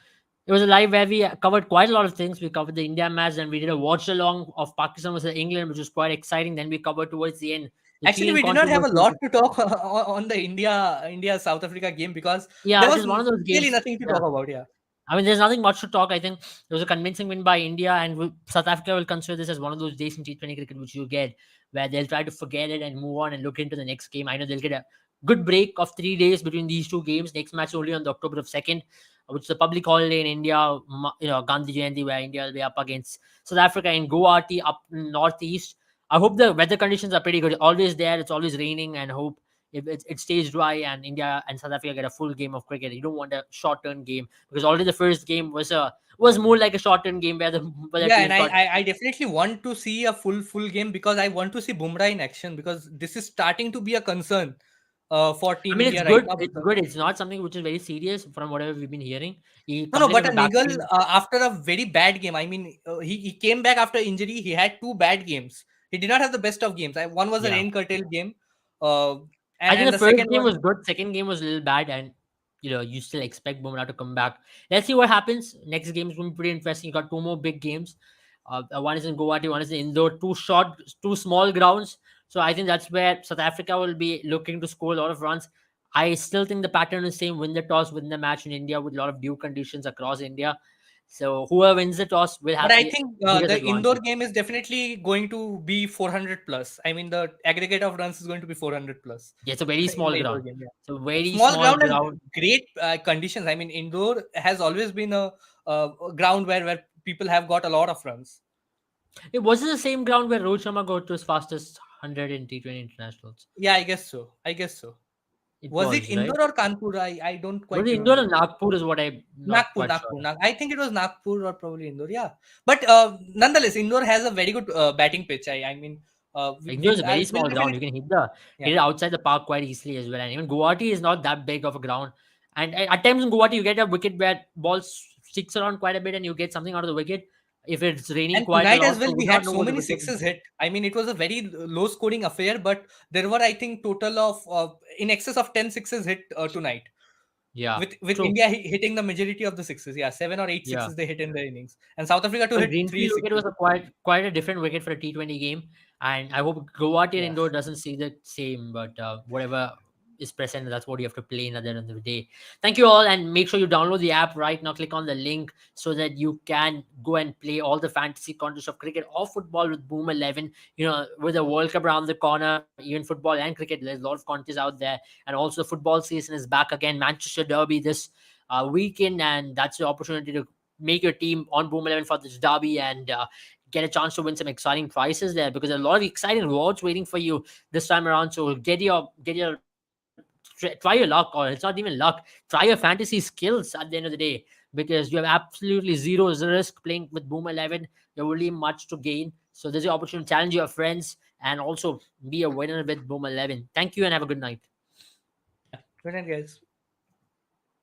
live where we covered quite a lot of things. We covered the India match, and we did a watch along of Pakistan versus England, which was quite exciting. Then we covered towards the end the Actually, cheating we did not have a controversy. lot to talk on the India South Africa game, because Yeah, there it was is one of those really games. nothing to Yeah. talk about. Yeah. I mean, there's nothing much to talk. I think it was a convincing win by India, and South Africa will consider this as one of those days in T20 cricket which you get where they'll try to forget it and move on and look into the next game. I know they'll get a good break of 3 days between these two games. Next match only on the October 2nd, which is a public holiday in India, Gandhi Jayanti, where India will be up against South Africa in Guwahati up northeast. I hope the weather conditions are pretty good. Always there, it's always raining, and hope if it stays dry and India and South Africa get a full game of cricket. You don't want a short turn game, because already the first game was more like a short turn game where the Yeah, and teams I, got. I I definitely want to see a full game because I want to see Bumrah in action, because this is starting to be a concern for I Team mean, it's India right good. now. It's Because good. It's not something which is very serious from whatever we've been hearing. He no, no, complained but of a a back Nigel, pain. after a very bad game, I mean, he came back after injury. He had two bad games. He did not have the best of games. One was a Yeah. rain curtailed game, uh, I think and the the first second game one. was good. Second game was a little bad, and you still expect Bumrah to come back. Let's see what happens. Next game is going to be pretty interesting. You got two more big games. One is in Guwahati, one is in Indore. Two small grounds. So I think that's where South Africa will be looking to score a lot of runs. I still think the pattern is same: win the toss, win the match in India with a lot of due conditions across India. So whoever wins the toss will But have I the think biggest the indoor advantage. game is definitely going to be 400 plus. I mean, the aggregate of runs is going to be 400 plus Yeah, it's a very in small the indoor ground. game. Yeah. It's a very Small small ground and ground. great conditions. I mean, indoor has always been a ground where people have got a lot of runs. It was the same ground where Rohit Sharma got to his fastest 100 in T20 internationals. Yeah, I guess so. I guess so. It Was it was, right? Indore or Kanpur? I don't Was quite it Indore or remember. Nagpur is what I'm not Nagpur, quite sure. Nagpur, I think it was Nagpur or probably Indore. Yeah, but nonetheless, Indore has a very good batting pitch. I mean, Indore is a very we'll small ground. You definitely. can Yeah. hit it outside the park quite easily as well. And even Guwahati is not that big of a ground. And at times in Guwahati, you get a wicket where balls sticks around quite a bit and you get something out of the wicket. If it's raining And quite a tonight as lot, well, so we we do not had know so what the many wicket. sixes hit. I mean, it was a very low scoring affair, but there were, I think, total of in excess of 10 sixes hit tonight. Yeah, With true. India hitting the majority of the sixes. Yeah, seven or eight Yeah. sixes they hit in the innings, and South Africa to But hit three Greenfield wicket sixes. was a quite a different wicket for a T20 game, and I hope Guwahati and Yeah. Indore doesn't see the same. But whatever is present, that's what you have to play in at the end of the day. Thank you all, and make sure you download the app right now. Click on the link so that you can go and play all the fantasy contests of cricket or football with Boom 11. With the World Cup around the corner, even football and cricket, there's a lot of contests out there, and also the football season is back again. Manchester Derby this weekend, and that's your opportunity to make your team on Boom 11 for this derby and get a chance to win some exciting prizes there, because there's a lot of exciting rewards waiting for you this time around. So try your luck, or it's not even luck. Try your fantasy skills at the end of the day, because you have absolutely zero risk playing with Boom 11. You're really much to gain. So there's your opportunity to challenge your friends and also be a winner with Boom 11. Thank you and have a good night. Yeah. Good night, guys.